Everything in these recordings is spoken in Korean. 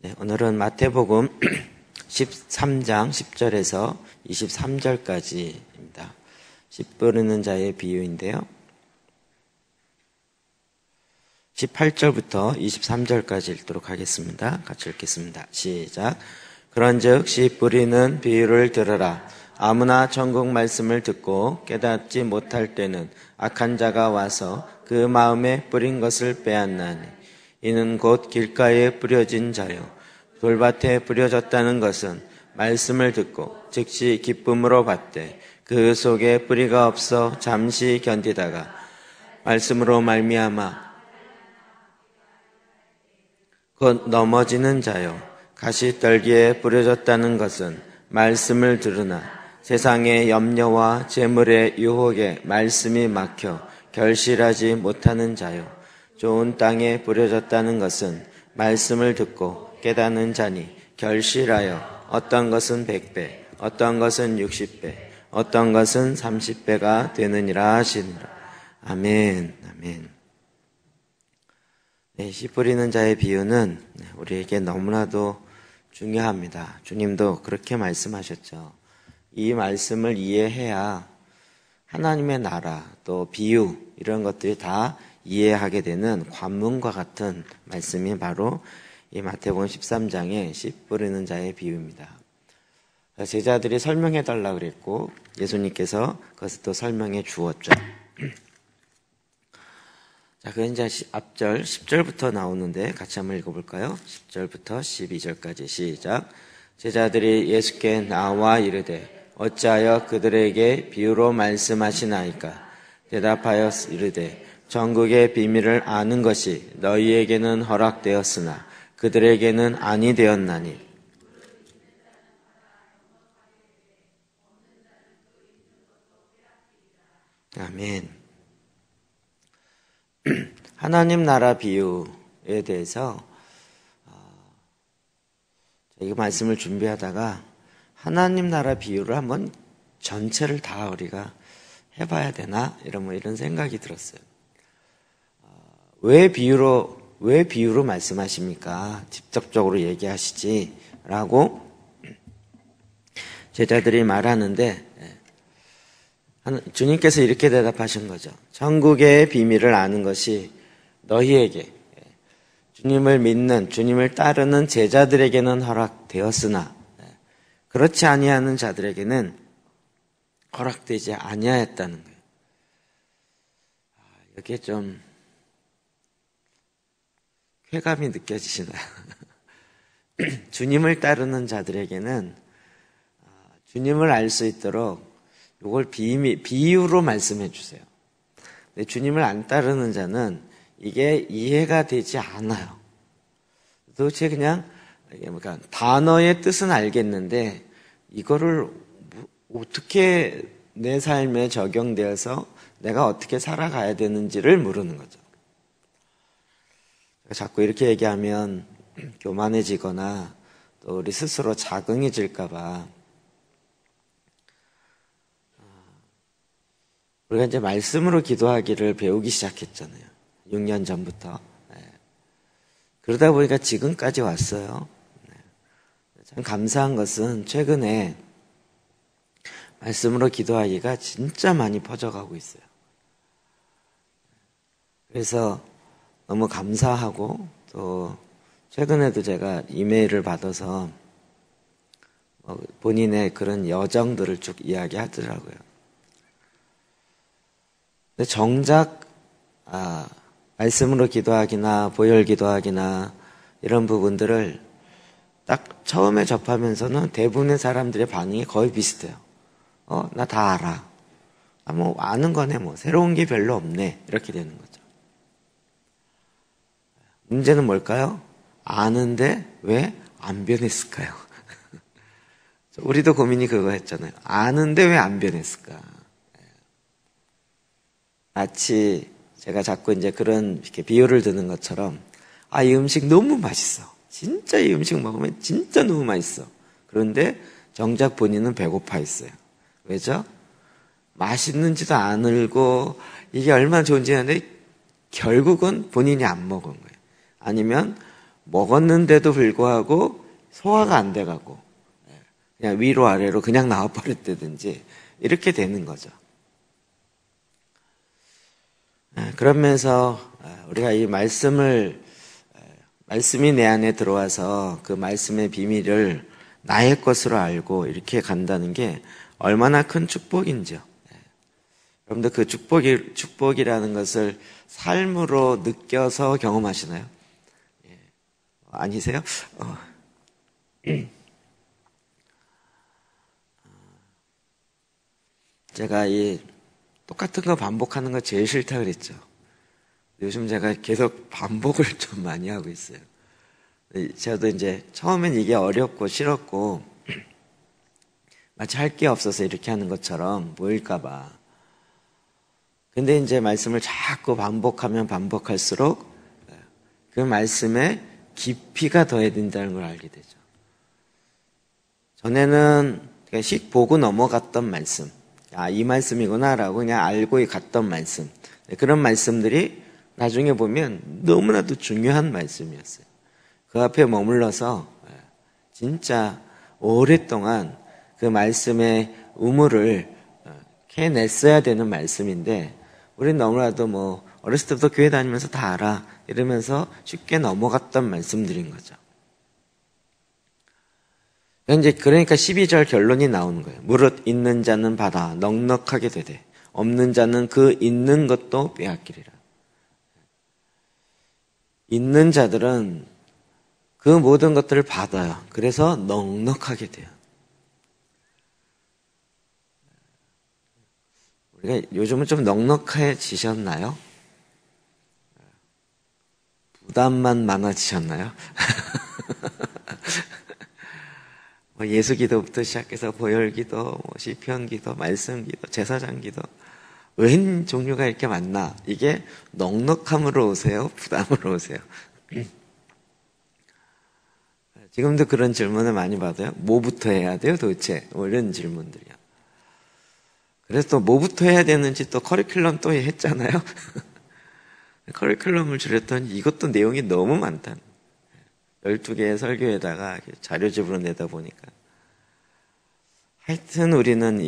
네, 오늘은 마태복음 13장 10절에서 23절까지입니다. 씨 뿌리는 자의 비유인데요. 18절부터 23절까지 읽도록 하겠습니다. 같이 읽겠습니다. 시작. 그런즉 씨 뿌리는 비유를 들으라. 아무나 천국 말씀을 듣고 깨닫지 못할 때는 악한 자가 와서 그 마음에 뿌린 것을 빼앗나니 이는 곧 길가에 뿌려진 자요 돌밭에 뿌려졌다는 것은 말씀을 듣고 즉시 기쁨으로 받되 그 속에 뿌리가 없어 잠시 견디다가 말씀으로 말미암아 곧 넘어지는 자요 가시떨기에 뿌려졌다는 것은 말씀을 들으나 세상의 염려와 재물의 유혹에 말씀이 막혀 결실하지 못하는 자요 좋은 땅에 뿌려졌다는 것은 말씀을 듣고 깨닫는 자니 결실하여 어떤 것은 100배, 어떤 것은 60배, 어떤 것은 30배가 되느니라 하시니라. 아멘, 아멘. 네, 씨 뿌리는 자의 비유는 우리에게 너무나도 중요합니다. 주님도 그렇게 말씀하셨죠. 이 말씀을 이해해야 하나님의 나라, 또 비유 이런 것들이 다 이해하게 되는 관문과 같은 말씀이 바로 이 마태복음 13장의 씨 뿌리는 자의 비유입니다. 제자들이 설명해 달라고 그랬고 예수님께서 그것을 또 설명해 주었죠. 자, 그 이제 앞절 10절부터 나오는데 같이 한번 읽어볼까요? 10절부터 12절까지 시작. 제자들이 예수께 나와 이르되 어찌하여 그들에게 비유로 말씀하시나이까? 대답하여 이르되 전국의 비밀을 아는 것이 너희에게는 허락되었으나 그들에게는 아니 되었나니 아멘. 하나님 나라 비유에 대해서 이 말씀을 준비하다가 하나님 나라 비유를 한번 전체를 다 우리가 해봐야 되나 이런 생각이 들었어요. 왜 비유로 말씀하십니까? 직접적으로 얘기하시지 라고 제자들이 말하는데 주님께서 이렇게 대답하신 거죠. 천국의 비밀을 아는 것이 너희에게 주님을 믿는 주님을 따르는 제자들에게는 허락되었으나 그렇지 아니하는 자들에게는 허락되지 아니하였다는 거예요. 이게 좀 쾌감이 느껴지시나요? 주님을 따르는 자들에게는 주님을 알 수 있도록 이걸 비유로 말씀해 주세요. 근데 주님을 안 따르는 자는 이게 이해가 되지 않아요. 도대체 그냥 단어의 뜻은 알겠는데 이거를 어떻게 내 삶에 적용되어서 내가 어떻게 살아가야 되는지를 모르는 거죠. 자꾸 이렇게 얘기하면 교만해지거나 또 우리 스스로 자긍해질까봐 우리가 이제 말씀으로 기도하기를 배우기 시작했잖아요. 6년 전부터. 그러다 보니까 지금까지 왔어요. 참 감사한 것은 최근에 말씀으로 기도하기가 진짜 많이 퍼져가고 있어요. 그래서 너무 감사하고 또 최근에도 제가 이메일을 받아서 본인의 그런 여정들을 쭉 이야기하더라고요. 근데 정작 말씀으로 기도하기나 보혈 기도하기나 이런 부분들을 딱 처음에 접하면서는 대부분의 사람들의 반응이 거의 비슷해요. 나 다 알아. 뭐 아는 거네 뭐 새로운 게 별로 없네 이렇게 되는 거죠. 문제는 뭘까요? 아는데 왜 안 변했을까요? 우리도 고민이 그거였잖아요. 아는데 왜 안 변했을까? 마치 제가 자꾸 이제 그런 이렇게 비유를 드는 것처럼 이 음식 너무 맛있어. 진짜 이 음식 먹으면 진짜 너무 맛있어. 그런데 정작 본인은 배고파 있어요. 왜죠? 맛있는지도 안 알고 이게 얼마나 좋은지 아는데 결국은 본인이 안 먹은 거예요. 아니면 먹었는데도 불구하고 소화가 안 돼가고 그냥 위로 아래로 그냥 나와버렸다든지 이렇게 되는 거죠. 그러면서 우리가 이 말씀이 내 안에 들어와서 그 말씀의 비밀을 나의 것으로 알고 이렇게 간다는 게 얼마나 큰 축복인지요. 여러분들 그 축복이라는 것을 삶으로 느껴서 경험하시나요? 아니세요? 제가 이 똑같은 거 반복하는 거 제일 싫다 그랬죠. 요즘 제가 계속 반복을 좀 많이 하고 있어요. 저도 이제 처음엔 이게 어렵고 싫었고 마치 할 게 없어서 이렇게 하는 것처럼 보일까봐. 근데 이제 말씀을 자꾸 반복하면 반복할수록 그 말씀에 깊이가 더해진다는 걸 알게 되죠. 전에는 그냥 씩 보고 넘어갔던 말씀, 이 말씀이구나라고 그냥 알고 갔던 말씀, 그런 말씀들이 나중에 보면 너무나도 중요한 말씀이었어요. 그 앞에 머물러서 진짜 오랫동안 그 말씀의 우물을 캐냈어야 되는 말씀인데 우리는 너무나도 뭐 어렸을 때부터 교회 다니면서 다 알아 이러면서 쉽게 넘어갔던 말씀들인 거죠. 이제 그러니까 12절 결론이 나오는 거예요. 무릇 있는 자는 받아 넉넉하게 되되 없는 자는 그 있는 것도 빼앗기리라. 있는 자들은 그 모든 것들을 받아요. 그래서 넉넉하게 돼요. 우리가 요즘은 좀 넉넉해지셨나요? 부담만 많아지셨나요? 예수기도부터 시작해서 보혈기도, 시편기도, 말씀기도, 제사장기도 웬 종류가 이렇게 많나? 이게 넉넉함으로 오세요? 부담으로 오세요? 지금도 그런 질문을 많이 받아요. 뭐부터 해야 돼요 도대체? 이런 질문들이요. 그래서 또 뭐부터 해야 되는지 또 커리큘럼 또 했잖아요. 커리큘럼을 줄였더니 이것도 내용이 너무 많다. 12개의 설교에다가 자료집으로 내다 보니까. 하여튼 우리는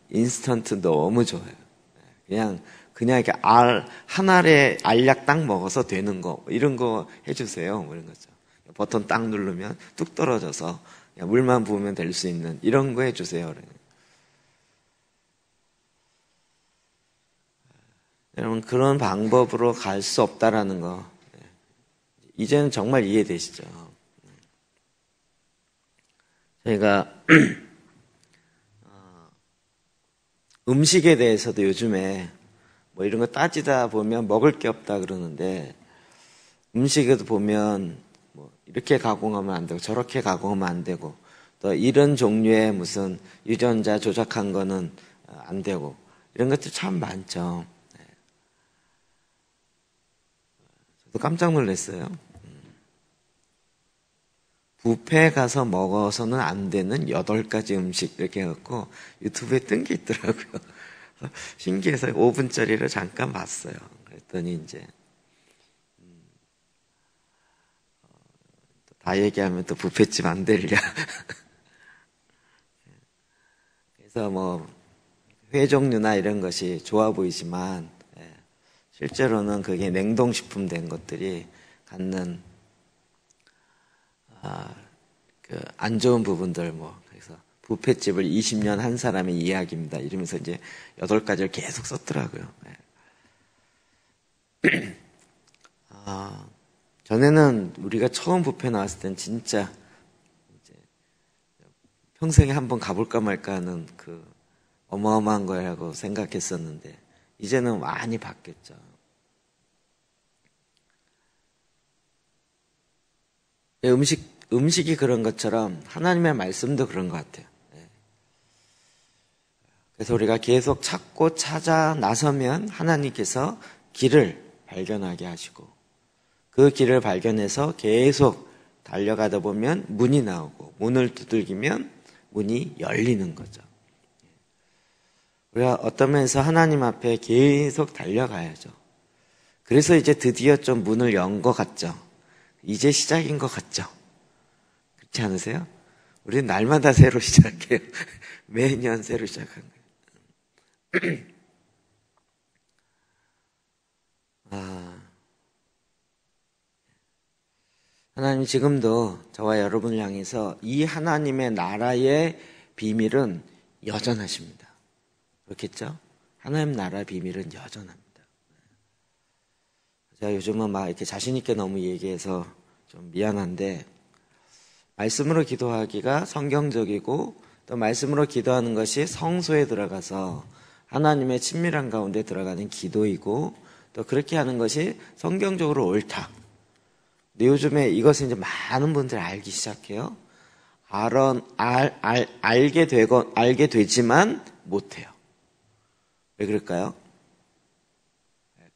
인스턴트 너무 좋아요. 그냥 이렇게 한 알에 알약 딱 먹어서 되는 거, 이런 거 해주세요. 이런 거죠. 버튼 딱 누르면 뚝 떨어져서 물만 부으면 될 수 있는 이런 거 해주세요. 여러분, 그런 방법으로 갈 수 없다라는 거 이제는 정말 이해되시죠? 저희가 음식에 대해서도 요즘에 이런 거 따지다 보면 먹을 게 없다 그러는데 음식에도 보면 이렇게 가공하면 안 되고 저렇게 가공하면 안 되고 또 이런 종류의 무슨 유전자 조작한 거는 안 되고 이런 것들 참 많죠. 저도 깜짝 놀랐어요. 뷔페 가서 먹어서는 안 되는 8가지 음식 이렇게 해갖고 유튜브에 뜬 게 있더라고요. 신기해서 5분짜리를 잠깐 봤어요. 그랬더니 이제 다 얘기하면 또 뷔페집 안 되려. 그래서 회 종류나 이런 것이 좋아 보이지만 실제로는 그게 냉동식품 된 것들이 갖는 안 좋은 부분들 그래서 뷔페집을 20년 한 사람의 이야기입니다. 이러면서 이제 8가지를 계속 썼더라고요. 전에는 우리가 처음 뷔페 나왔을 땐 진짜 평생에 한번 가볼까 말까 하는 그 어마어마한 거라고 생각했었는데 이제는 많이 바뀌었죠. 음식이 그런 것처럼 하나님의 말씀도 그런 것 같아요. 그래서 우리가 계속 찾고 찾아 나서면 하나님께서 길을 발견하게 하시고 그 길을 발견해서 계속 달려가다 보면 문이 나오고 문을 두들기면 문이 열리는 거죠. 우리가 어떤 면에서 하나님 앞에 계속 달려가야죠. 그래서 이제 드디어 좀 문을 연 것 같죠. 이제 시작인 것 같죠? 그렇지 않으세요? 우리는 날마다 새로 시작해요. 매년 새로 시작한 거예요. 하나님 지금도 저와 여러분을 향해서 이 하나님의 나라의 비밀은 여전하십니다. 그렇겠죠? 하나님 나라의 비밀은 여전합니다. 제가 요즘은 막 이렇게 자신있게 너무 얘기해서 좀 미안한데, 말씀으로 기도하기가 성경적이고 또 말씀으로 기도하는 것이 성소에 들어가서 하나님의 친밀한 가운데 들어가는 기도이고 또 그렇게 하는 것이 성경적으로 옳다. 근데 요즘에 이것을 이제 많은 분들이 알기 시작해요. 알게 되지만 못해요. 왜 그럴까요?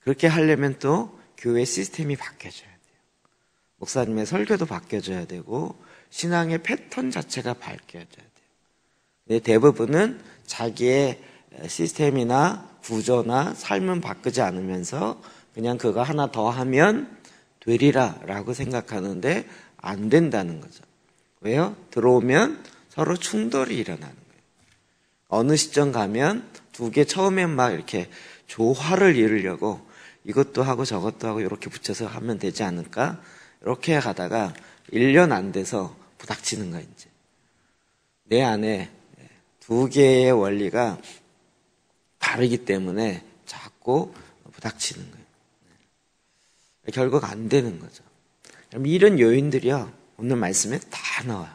그렇게 하려면 또 교회 시스템이 바뀌어져야 돼요. 목사님의 설교도 바뀌어져야 되고 신앙의 패턴 자체가 바뀌어져야 돼요. 근데 대부분은 자기의 시스템이나 구조나 삶은 바꾸지 않으면서 그냥 그거 하나 더 하면 되리라 라고 생각하는데 안 된다는 거죠. 왜요? 들어오면 서로 충돌이 일어나는 거예요. 어느 시점 가면 두 개 처음엔 막 이렇게 조화를 이루려고 이것도 하고 저것도 하고 이렇게 붙여서 하면 되지 않을까? 이렇게 가다가 1년 안 돼서 부닥치는 거예요, 이제. 내 안에 두 개의 원리가 다르기 때문에 자꾸 부닥치는 거예요. 결국 안 되는 거죠. 이런 요인들이요, 오늘 말씀에 다 나와요.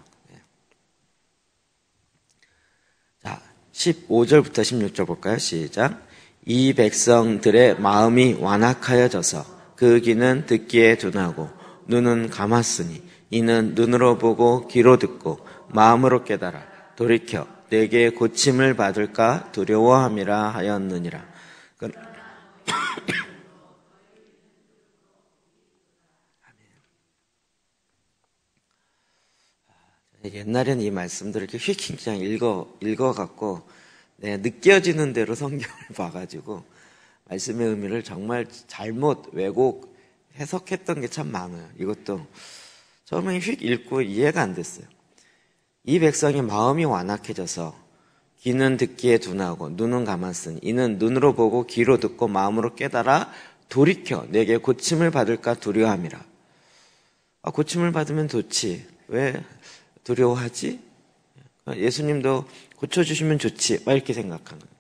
자, 15절부터 16절 볼까요? 시작. 이 백성들의 마음이 완악하여져서 그 귀는 듣기에 둔하고 눈은 감았으니 이는 눈으로 보고 귀로 듣고 마음으로 깨달아 돌이켜 내게 고침을 받을까 두려워함이라 하였느니라. 옛날에는 이 말씀들을 이렇게 휙 그냥 읽어갖고 느껴지는 대로 성경을 봐가지고 말씀의 의미를 정말 잘못 왜곡 해석했던 게 참 많아요. 이것도 처음에 휙 읽고 이해가 안 됐어요. 이 백성의 마음이 완악해져서 귀는 듣기에 둔하고 눈은 감았으니 이는 눈으로 보고 귀로 듣고 마음으로 깨달아 돌이켜 내게 고침을 받을까 두려워함이라. 고침을 받으면 좋지. 왜 두려워하지? 예수님도 고쳐주시면 좋지. 막 이렇게 생각하는 거예요.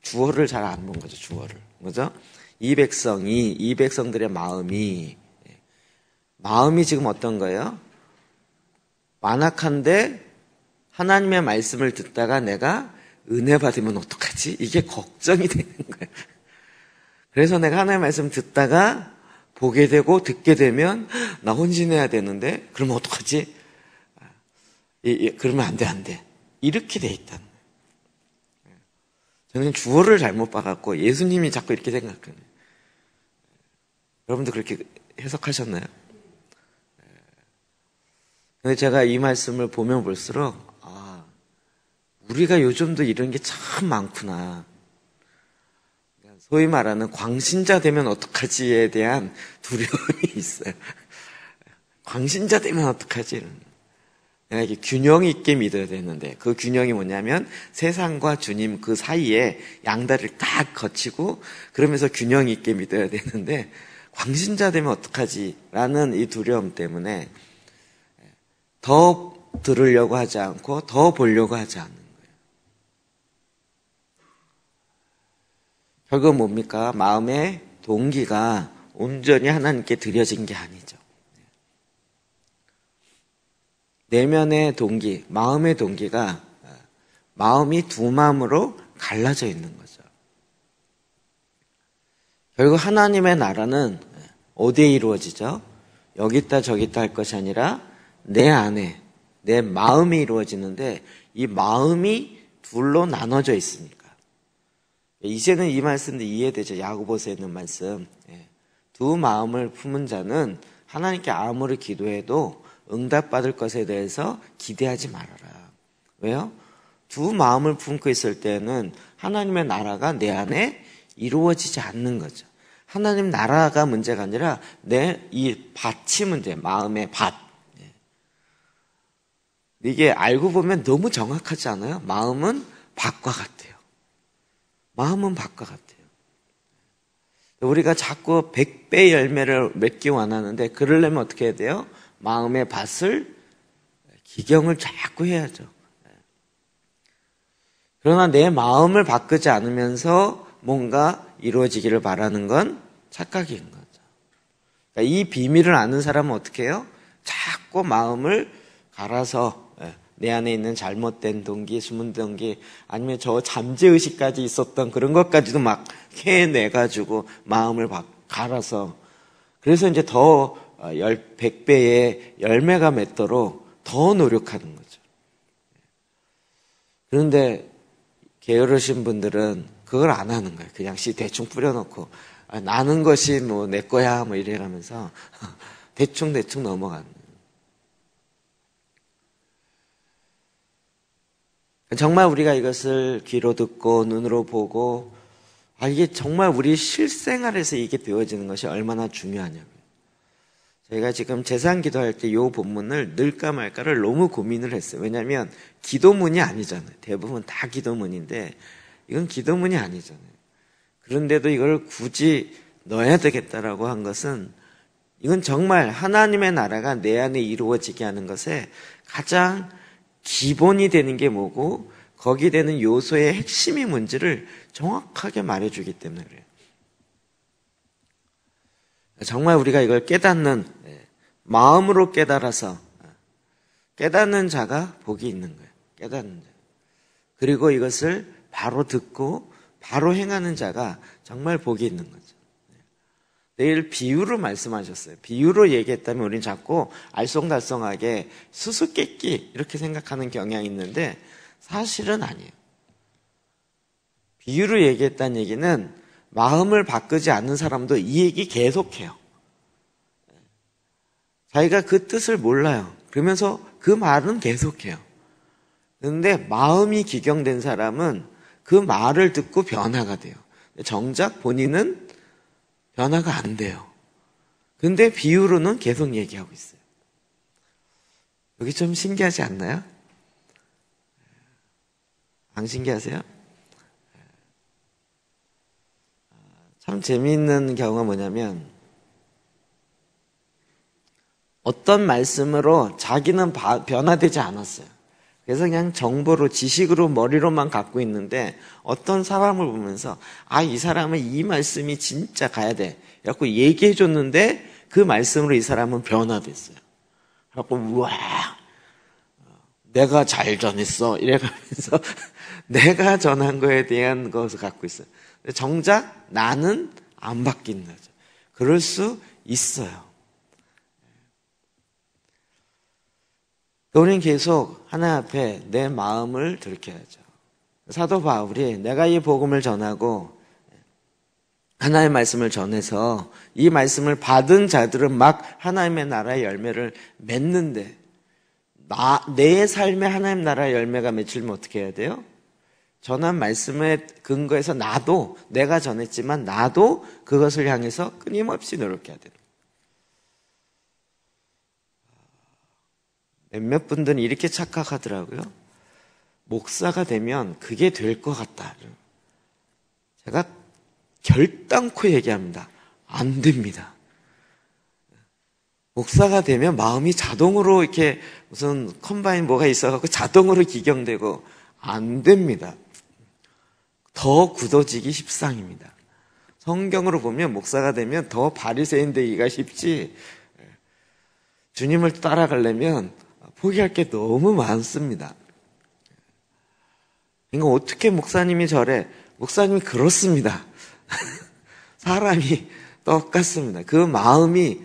주어를 잘 안 본 거죠. 주어를. 그죠? 이 백성들의 마음이 지금 어떤 거예요? 완악한데 하나님의 말씀을 듣다가 내가 은혜 받으면 어떡하지? 이게 걱정이 되는 거예요. 그래서 내가 하나님의 말씀 듣다가 보게 되고 듣게 되면 나 헌신해야 되는데 그러면 어떡하지? 그러면 안 돼. 이렇게 돼 있다는 거예요. 저는 주어를 잘못 봐갖고 예수님이 자꾸 이렇게 생각하네요. 여러분도 그렇게 해석하셨나요? 근데 제가 이 말씀을 보면 볼수록 우리가 요즘도 이런 게 참 많구나. 소위 말하는 광신자 되면 어떡하지에 대한 두려움이 있어요. 광신자 되면 어떡하지? 내가 이게 균형 있게 믿어야 되는데 그 균형이 뭐냐면 세상과 주님 그 사이에 양다리를 딱 거치고 그러면서 균형 있게 믿어야 되는데 광신자 되면 어떡하지? 라는 이 두려움 때문에 더 들으려고 하지 않고 더 보려고 하지 않는 거예요. 결국 뭡니까? 마음의 동기가 온전히 하나님께 드려진 게 아니죠. 내면의 동기, 마음의 동기가 마음이 두 마음으로 갈라져 있는 거죠. 결국 하나님의 나라는 어디에 이루어지죠? 여기 있다 저기 있다 할 것이 아니라 내 안에 내 마음이 이루어지는데 이 마음이 둘로 나눠져 있으니까. 이제는 이 말씀도 이해되죠. 야고보서에 있는 말씀. 두 마음을 품은 자는 하나님께 아무리 기도해도 응답받을 것에 대해서 기대하지 말아라. 왜요? 두 마음을 품고 있을 때는 하나님의 나라가 내 안에 이루어지지 않는 거죠. 하나님 나라가 문제가 아니라 내 이 밭이 문제, 마음의 밭. 이게 알고 보면 너무 정확하지 않아요? 마음은 밭과 같아요. 마음은 밭과 같아요. 우리가 자꾸 100배 열매를 맺기 원하는데 그러려면 어떻게 해야 돼요? 마음의 밭을 기경을 자꾸 해야죠. 그러나 내 마음을 바꾸지 않으면서 뭔가 이루어지기를 바라는 건 착각인 거죠. 그러니까 이 비밀을 아는 사람은 어떻게 해요? 자꾸 마음을 갈아서 내 안에 있는 잘못된 동기, 숨은 동기, 아니면 저 잠재의식까지 있었던 그런 것까지도 막 해내가지고 마음을 갈아서, 그래서 이제 더 100배의 열매가 맺도록 더 노력하는 거죠. 그런데 게으르신 분들은 그걸 안 하는 거예요. 그냥 대충 뿌려놓고 나는 것이 뭐 내 거야 뭐 이래가면서 대충 넘어가는 거예요. 정말 우리가 이것을 귀로 듣고 눈으로 보고 이게 정말 우리 실생활에서 이게 되어지는 것이 얼마나 중요하냐고요. 저희가 지금 제상 기도할 때 이 본문을 넣을까 말까를 너무 고민을 했어요. 왜냐하면 기도문이 아니잖아요. 대부분 다 기도문인데 이건 기도문이 아니잖아요. 그런데도 이걸 굳이 넣어야 되겠다라고 한 것은, 이건 정말 하나님의 나라가 내 안에 이루어지게 하는 것에 가장 기본이 되는 게 뭐고 거기 되는 요소의 핵심이 뭔지를 정확하게 말해주기 때문에 그래요. 정말 우리가 이걸 깨닫는, 마음으로 깨달아서 깨닫는 자가 복이 있는 거예요. 깨닫는 자. 그리고 이것을 바로 듣고 바로 행하는 자가 정말 복이 있는 거죠. 내일 비유로 말씀하셨어요. 비유로 얘기했다면 우리는 자꾸 알쏭달쏭하게 수수께끼 이렇게 생각하는 경향이 있는데 사실은 아니에요. 비유로 얘기했다는 얘기는 마음을 바꾸지 않는 사람도 이 얘기 계속해요. 자기가 그 뜻을 몰라요. 그러면서 그 말은 계속해요. 그런데 마음이 기경된 사람은 그 말을 듣고 변화가 돼요. 정작 본인은 변화가 안 돼요. 근데 비유로는 계속 얘기하고 있어요. 여기 좀 신기하지 않나요? 안 신기하세요? 참 재미있는 경우가 뭐냐면 어떤 말씀으로 자기는 변화되지 않았어요. 그래서 그냥 정보로, 지식으로, 머리로만 갖고 있는데 어떤 사람을 보면서 이 사람은 이 말씀이 진짜 가야 돼. 그래갖고 얘기해 줬는데 그 말씀으로 이 사람은 변화됐어요. 그래갖고 우와, 내가 잘 전했어. 이래가면서 내가 전한 거에 대한 것을 갖고 있어요. 정작 나는 안 바뀐 거죠. 그럴 수 있어요. 우리는 계속 하나님 앞에 내 마음을 들켜야죠. 사도 바울이 내가 이 복음을 전하고 하나님의 말씀을 전해서 이 말씀을 받은 자들은 막 하나님의 나라의 열매를 맺는데 내 삶에 하나님 나라의 열매가 맺히려면 어떻게 해야 돼요? 전한 말씀에 근거해서 나도, 내가 전했지만 나도 그것을 향해서 끊임없이 노력해야 돼요. 몇몇 분들은 이렇게 착각하더라고요. 목사가 되면 그게 될 것 같다. 제가 결단코 얘기합니다. 안 됩니다. 목사가 되면 마음이 자동으로 이렇게 무슨 컴바인 뭐가 있어갖고 자동으로 기경되고 안 됩니다. 더 굳어지기 십상입니다. 성경으로 보면 목사가 되면 더 바리새인 되기가 쉽지 주님을 따라가려면 포기할 게 너무 많습니다. 그러니까 어떻게 목사님이 저래? 목사님이 그렇습니다. 사람이 똑같습니다. 그 마음이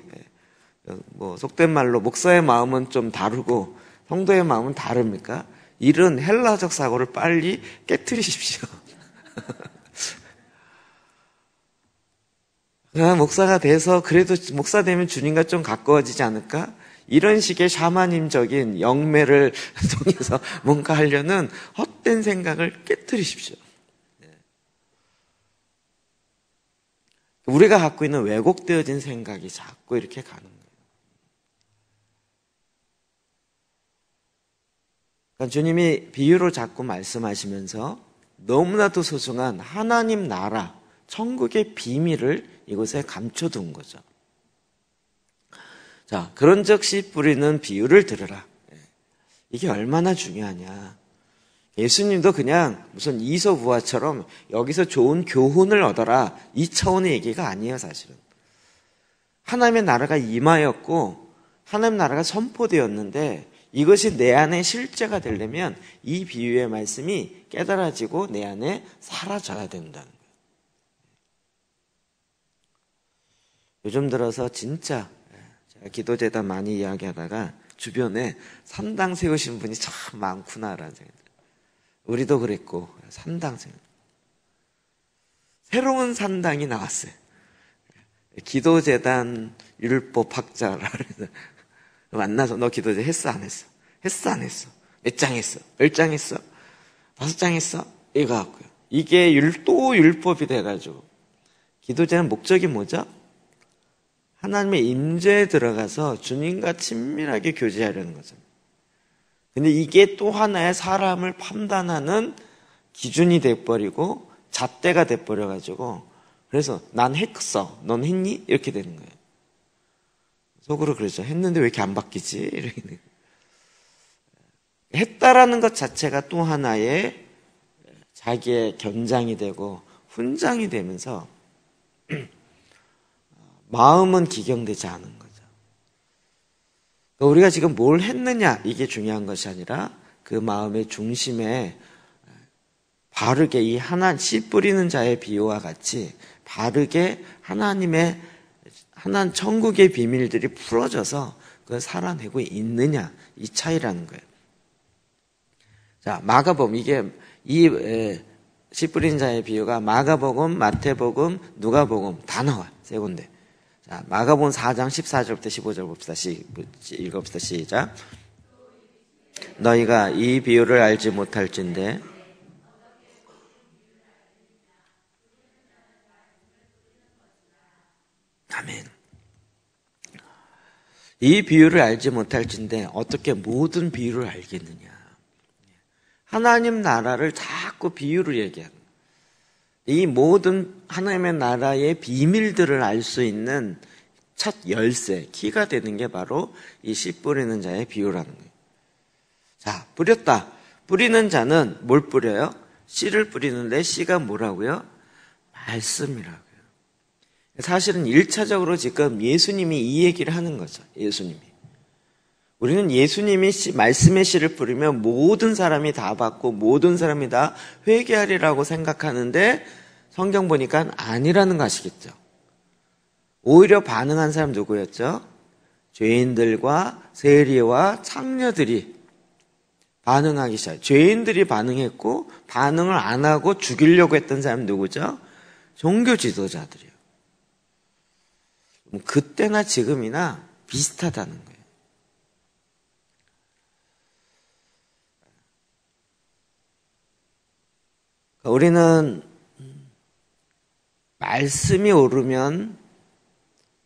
속된 말로 목사의 마음은 좀 다르고 성도의 마음은 다릅니까? 이런 헬라적 사고를 빨리 깨트리십시오. 목사가 돼서 그래도 목사 되면 주님과 좀 가까워지지 않을까? 이런 식의 샤머님적인 영매를 통해서 뭔가 하려는 헛된 생각을 깨트리십시오. 우리가 갖고 있는 왜곡되어진 생각이 자꾸 이렇게 가는 거예요. 그러니까 주님이 비유로 자꾸 말씀하시면서 너무나도 소중한 하나님 나라, 천국의 비밀을 이곳에 감춰둔 거죠. 자, 그런즉 씨 뿌리는 비유를 들으라. 이게 얼마나 중요하냐. 예수님도 그냥 무슨 이소부화처럼 여기서 좋은 교훈을 얻어라, 이 차원의 얘기가 아니에요, 사실은. 하나님의 나라가 임하였고 하나님의 나라가 선포되었는데 이것이 내 안에 실제가 되려면 이 비유의 말씀이 깨달아지고 내 안에 사라져야 된다는 거예요. 요즘 들어서 진짜 제가 기도재단 많이 이야기하다가 주변에 산당 세우신 분이 참 많구나라는 생각이 들어요. 우리도 그랬고 산당 세우 새로운 산당이 나왔어요. 기도재단 율법학자라 그래서 만나서 너 기도제 했어 안 했어? 했어 안 했어? 몇 장 했어? 10장 했어? 5장 했어? 이거 갖고요. 이게 또 율법이 돼가지고 기도제는 목적이 뭐죠? 하나님의 임재에 들어가서 주님과 친밀하게 교제하려는 거죠. 근데 이게 또 하나의 사람을 판단하는 기준이 돼버리고 잣대가 돼버려가지고 그래서 난 했어, 넌 했니? 이렇게 되는 거예요. 속으로 그러죠. 했는데 왜 이렇게 안 바뀌지? 이렇게. 했다라는 것 자체가 또 하나의 자기의 견장이 되고 훈장이 되면서 마음은 기경되지 않은 거죠. 우리가 지금 뭘 했느냐 이게 중요한 것이 아니라 그 마음의 중심에 바르게 이 씨 뿌리는 자의 비유와 같이 바르게 하나님의 하나님 천국의 비밀들이 풀어져서 그걸 살아내고 있느냐 이 차이라는 거예요. 자, 마가복음 이게 씨 뿌린 자의 비유가 마가복음, 마태복음, 누가복음 다 나와 세 군데. 자, 마가복음 4장 14절부터 15절 봅시다. 읽어봅시다. 시작. 너희가 이 비유를 알지 못할진대 아멘. 이 비유를 알지 못할진데 어떻게 모든 비유를 알겠느냐. 하나님 나라를 자꾸 비유로 얘기하는 거예요. 이 모든 하나님의 나라의 비밀들을 알 수 있는 첫 열쇠, 키가 되는 게 바로 이 씨 뿌리는 자의 비유라는 거예요. 자, 뿌렸다. 뿌리는 자는 뭘 뿌려요? 씨를 뿌리는데 씨가 뭐라고요? 말씀이라고요. 사실은 1차적으로 지금 예수님이 이 얘기를 하는 거죠. 예수님이. 우리는 예수님이 말씀의 씨를 뿌리면 모든 사람이 다 받고 모든 사람이 다 회개하리라고 생각하는데 성경 보니까 아니라는 거 아시겠죠? 오히려 반응한 사람 누구였죠? 죄인들과 세리와 창녀들이 반응하기 시작. 죄인들이 반응했고 반응을 안 하고 죽이려고 했던 사람 누구죠? 종교 지도자들이요. 그때나 지금이나 비슷하다는 거예요. 우리는 말씀이 오르면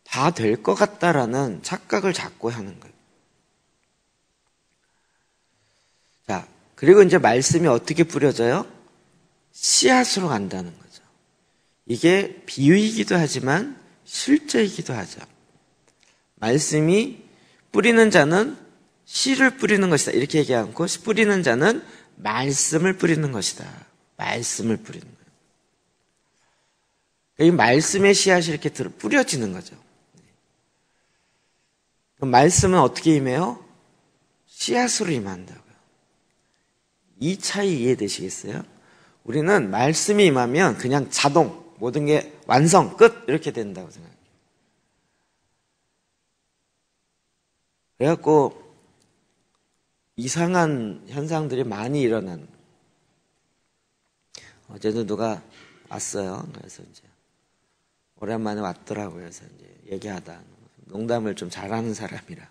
다 될 것 같다라는 착각을 자꾸 하는 거예요. 자, 그리고 이제 말씀이 어떻게 뿌려져요? 씨앗으로 간다는 거죠. 이게 비유이기도 하지만 실제이기도 하죠. 말씀이 뿌리는 자는 씨를 뿌리는 것이다. 이렇게 얘기 않고 뿌리는 자는 말씀을 뿌리는 것이다. 말씀을 뿌리는 거예요. 이 말씀의 씨앗이 이렇게 뿌려지는 거죠. 그럼 말씀은 어떻게 임해요? 씨앗으로 임한다고요. 이 차이 이해되시겠어요? 우리는 말씀이 임하면 그냥 자동 모든 게 완성, 끝 이렇게 된다고 생각해요. 그래갖고 이상한 현상들이 많이 일어나는. 어제도 누가 왔어요. 그래서 이제 오랜만에 왔더라고요. 그래서 이제 얘기하다 농담을 좀 잘하는 사람이라.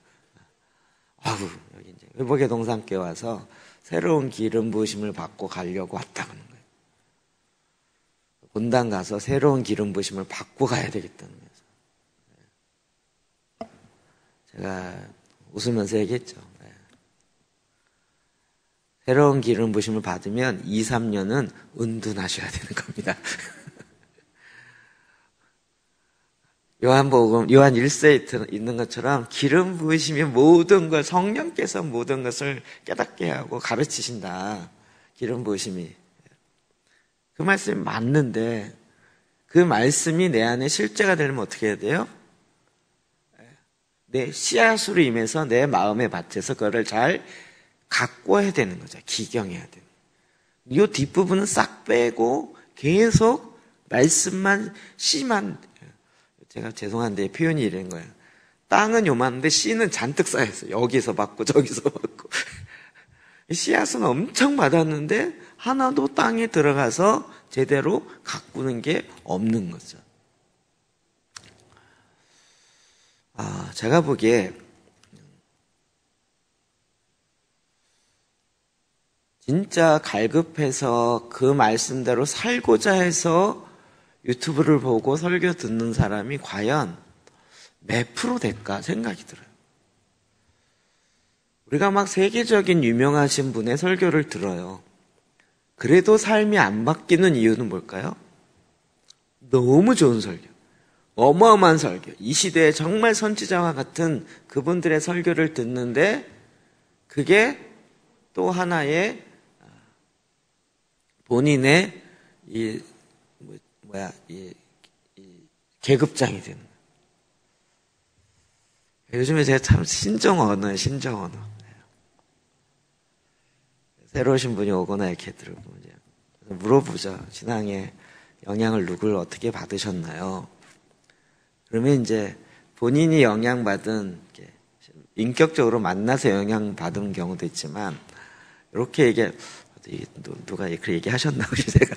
아우 여기 이제 회복의 동산교회 와서 새로운 기름 부으심을 받고 가려고 왔다는 거예요. 본당 가서 새로운 기름 부심을 받고 가야 되겠다는 거죠. 제가 웃으면서 얘기했죠. 새로운 기름 부심을 받으면 2, 3년은 은둔하셔야 되는 겁니다. 요한복음, 요한 1세에 있는 것처럼 기름 부으심이 모든 걸, 성령께서 모든 것을 깨닫게 하고 가르치신다. 기름 부으심이. 그 말씀이 맞는데, 그 말씀이 내 안에 실제가 되려면 어떻게 해야 돼요? 내 씨앗으로 임해서 내 마음의 밭에서 그거를 잘 가꿔야 되는 거죠. 기경해야 되는. 이 뒷부분은 싹 빼고 계속 말씀만, 씨만, 제가 죄송한데 표현이 이런 거예요. 땅은 요만한데 씨는 잔뜩 쌓여있어요. 여기서 받고 저기서 받고. 씨앗은 엄청 받았는데 하나도 땅에 들어가서 제대로 가꾸는 게 없는 거죠. 제가 보기에 진짜 갈급해서 그 말씀대로 살고자 해서 유튜브를 보고 설교 듣는 사람이 과연 몇 프로 될까 생각이 들어요. 우리가 막 세계적인 유명하신 분의 설교를 들어요. 그래도 삶이 안 바뀌는 이유는 뭘까요? 너무 좋은 설교, 어마어마한 설교, 이 시대에 정말 선지자와 같은 그분들의 설교를 듣는데 그게 또 하나의 본인의 이 계급장이 되는 거예요. 요즘에 제가 참 신정언어예요, 신정언어. 새로 오신 분이 오거나 이렇게 들어보면 물어보죠. 신앙에 영향을 누굴 어떻게 받으셨나요? 그러면 이제 본인이 영향받은, 인격적으로 만나서 영향받은 경우도 있지만, 이렇게 누가 그 얘기하셨나? 제가.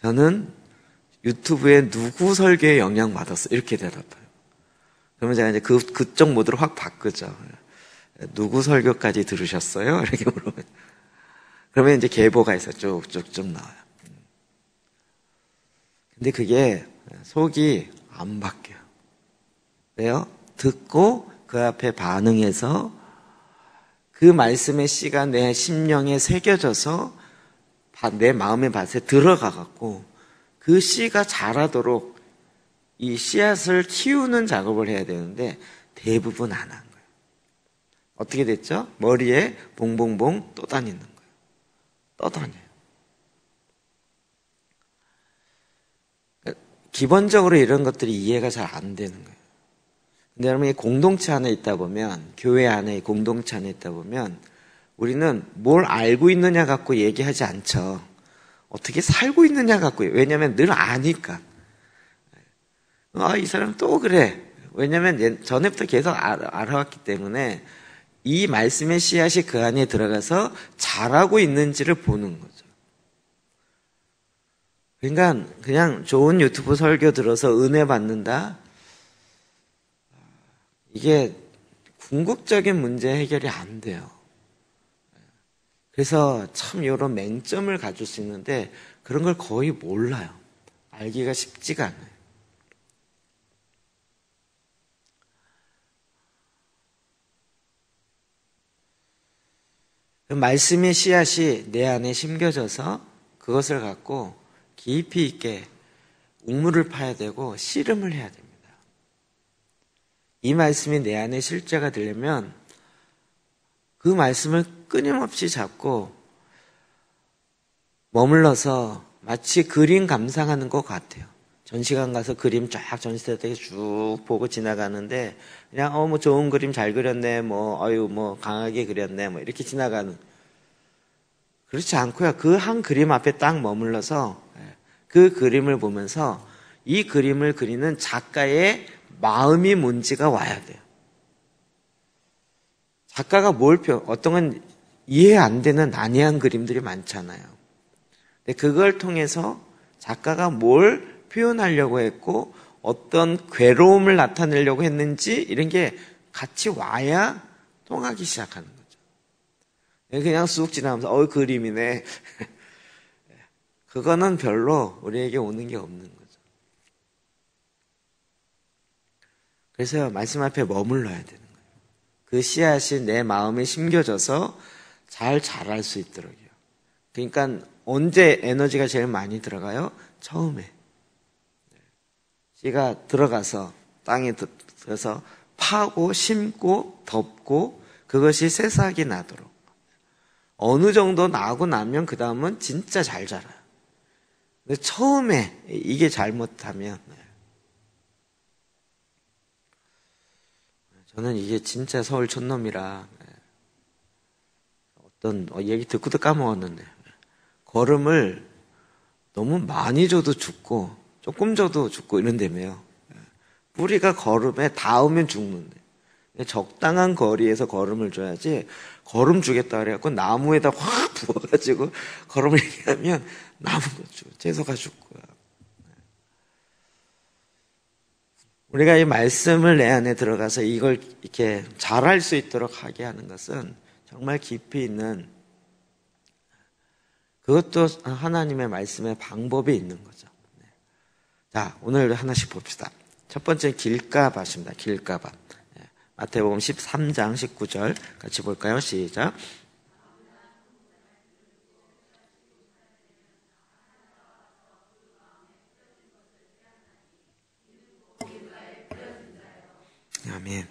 저는 유튜브에 누구 설교에 영향받았어? 이렇게 대답해요. 그러면 제가 이제 그쪽 모드로 확 바꾸죠. 누구 설교까지 들으셨어요? 이렇게 물어보면. 그러면 이제 계보가 있어. 쭉쭉쭉 나와요. 근데 그게 속이 안 바뀌어요. 왜요? 듣고 그 앞에 반응해서 그 말씀의 씨가 내 심령에 새겨져서 내 마음의 밭에 들어가갖고 그 씨가 자라도록 이 씨앗을 키우는 작업을 해야 되는데 대부분 안 한 거예요. 어떻게 됐죠? 머리에 봉봉봉 떠다니는 거예요. 떠다녀요. 기본적으로 이런 것들이 이해가 잘 안 되는 거예요. 근데 여러분, 이 공동체 안에 있다 보면, 교회 안에, 공동체 안에 있다 보면 우리는 뭘 알고 있느냐 갖고 얘기하지 않죠. 어떻게 살고 있느냐 갖고. 왜냐면 늘 아니까. 이 사람 또 그래. 왜냐면 전에부터 계속 알아왔기 때문에 이 말씀의 씨앗이 그 안에 들어가서 자라고 있는지를 보는 거죠. 그러니까 그냥 좋은 유튜브 설교 들어서 은혜 받는다? 이게 궁극적인 문제 해결이 안 돼요. 그래서 참 이런 맹점을 가질 수 있는데 그런 걸 거의 몰라요. 알기가 쉽지가 않아요. 말씀의 씨앗이 내 안에 심겨져서 그것을 갖고 깊이 있게 우물을 파야 되고 씨름을 해야 됩니다. 이 말씀이 내 안에 실제가 되려면 그 말씀을 끊임없이 잡고 머물러서 마치 그림 감상하는 것 같아요. 전시관 가서 그림 쫙 전시대에 쭉 보고 지나가는데 그냥 뭐 좋은 그림 잘 그렸네, 뭐 강하게 그렸네, 뭐 이렇게 지나가는. 그렇지 않고요. 그 한 그림 앞에 딱 머물러서 그 그림을 보면서 이 그림을 그리는 작가의 마음이 뭔지가 와야 돼요. 작가가 어떤 건 이해 안 되는 난해한 그림들이 많잖아요. 근데 그걸 통해서 작가가 뭘 표현하려고 했고 어떤 괴로움을 나타내려고 했는지 이런 게 같이 와야 통하기 시작하는 거죠. 그냥 쑥 지나가면서 그림이네. 그거는 별로 우리에게 오는 게 없는 거죠. 그래서 말씀 앞에 머물러야 되는 거예요. 그 씨앗이 내 마음에 심겨져서 잘 자랄 수 있도록요. 그러니까 언제 에너지가 제일 많이 들어가요? 처음에. 씨가 들어가서 땅에 들어서 파고 심고 덮고 그것이 새싹이 나도록. 어느 정도 나고 나면 그 다음은 진짜 잘 자라요. 근데 처음에 이게 잘못하면 저는 이게 진짜 서울 촌놈이라 어떤 얘기 듣고도 까먹었는데 거름을 너무 많이 줘도 죽고 조금 줘도 죽고 이런다며요. 뿌리가 거름에 닿으면 죽는데 적당한 거리에서 거름을 줘야지 거름 주겠다 그래갖고 나무에다 확 부어가지고 거름을 얘기하면 나무도 죽고 채소가 죽고요. 우리가 이 말씀을 내 안에 들어가서 이걸 이렇게 잘할 수 있도록 하게 하는 것은 정말 깊이 있는 그것도 하나님의 말씀의 방법이 있는 거죠. 자, 오늘 하나씩 봅시다. 첫 번째 길가밭입니다. 길가밭. 마태복음 13장 19절 같이 볼까요? 시작. 아멘.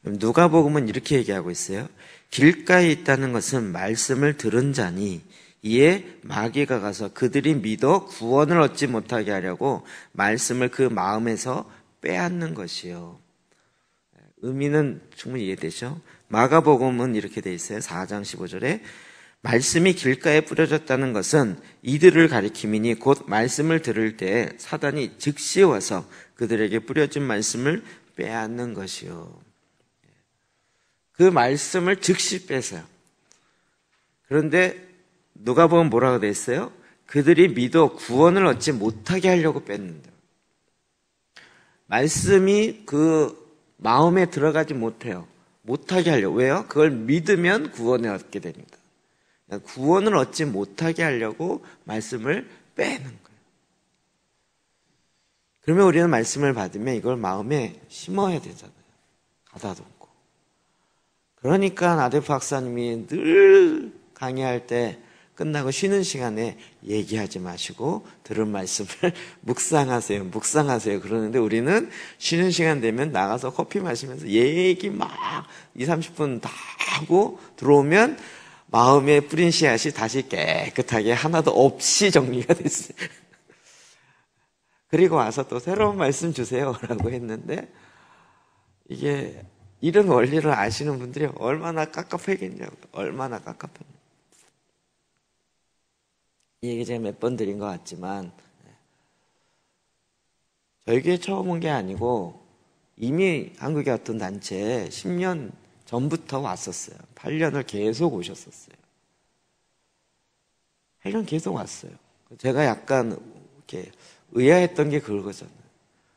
누가복음은 이렇게 얘기하고 있어요. 길가에 있다는 것은 말씀을 들은 자니 이에 마귀가 가서 그들이 믿어 구원을 얻지 못하게 하려고 말씀을 그 마음에서 빼앗는 것이요. 의미는 충분히 이해되죠? 마가복음은 이렇게 돼 있어요. 4장 15절에 말씀이 길가에 뿌려졌다는 것은 이들을 가리킴이니 곧 말씀을 들을 때 사단이 즉시 와서 그들에게 뿌려진 말씀을 빼앗는 것이요. 그 말씀을 즉시 뺏어요. 그런데 누가복음 뭐라고 돼 있어요? 그들이 믿어 구원을 얻지 못하게 하려고 뺏는다. 말씀이 그 마음에 들어가지 못해요. 못하게 하려고. 왜요? 그걸 믿으면 구원을 얻게 됩니다. 구원을 얻지 못하게 하려고 말씀을 빼는 거예요. 그러면 우리는 말씀을 받으면 이걸 마음에 심어야 되잖아요. 가다 놓고. 그러니까 아들 박사님이 늘 강의할 때 끝나고 쉬는 시간에 얘기하지 마시고 들은 말씀을 묵상하세요. 그러는데 우리는 쉬는 시간 되면 나가서 커피 마시면서 얘기 막 20-30분 다 하고 들어오면 마음에 뿌린 씨앗이 다시 깨끗하게 하나도 없이 정리가 됐어요. 그리고 와서 또 새로운 말씀 주세요 라고 했는데 이게 이런 원리를 아시는 분들이 얼마나 깝깝하겠냐고. 얼마나 깝깝하냐. 이 얘기 제가 몇 번 드린 것 같지만 저희 교회 처음 온 게 아니고 이미 한국의 어떤 단체에 10년 전부터 왔었어요. 8년을 계속 오셨었어요. 8년 계속 왔어요. 제가 약간 이렇게 의아했던 게 그거잖아요.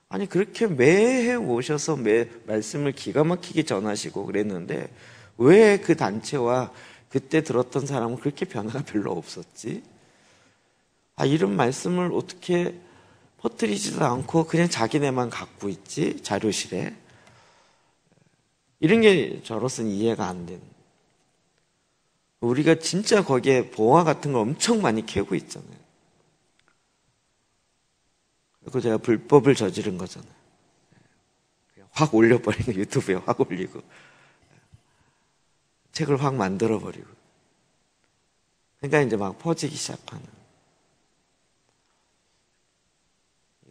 아니 그렇게 매해 오셔서 매 말씀을 기가 막히게 전하시고 그랬는데 왜 그 단체와 그때 들었던 사람은 그렇게 변화가 별로 없었지? 이런 말씀을 어떻게 퍼뜨리지도 않고 그냥 자기네만 갖고 있지? 자료실에. 이런 게 저로서는 이해가 안 되는. 우리가 진짜 거기에 보화 같은 걸 엄청 많이 캐고 있잖아요. 그리고 제가 불법을 저지른 거잖아요. 확 올려버리고 유튜브에 확 올리고 책을 확 만들어버리고 그러니까 이제 막 퍼지기 시작하는.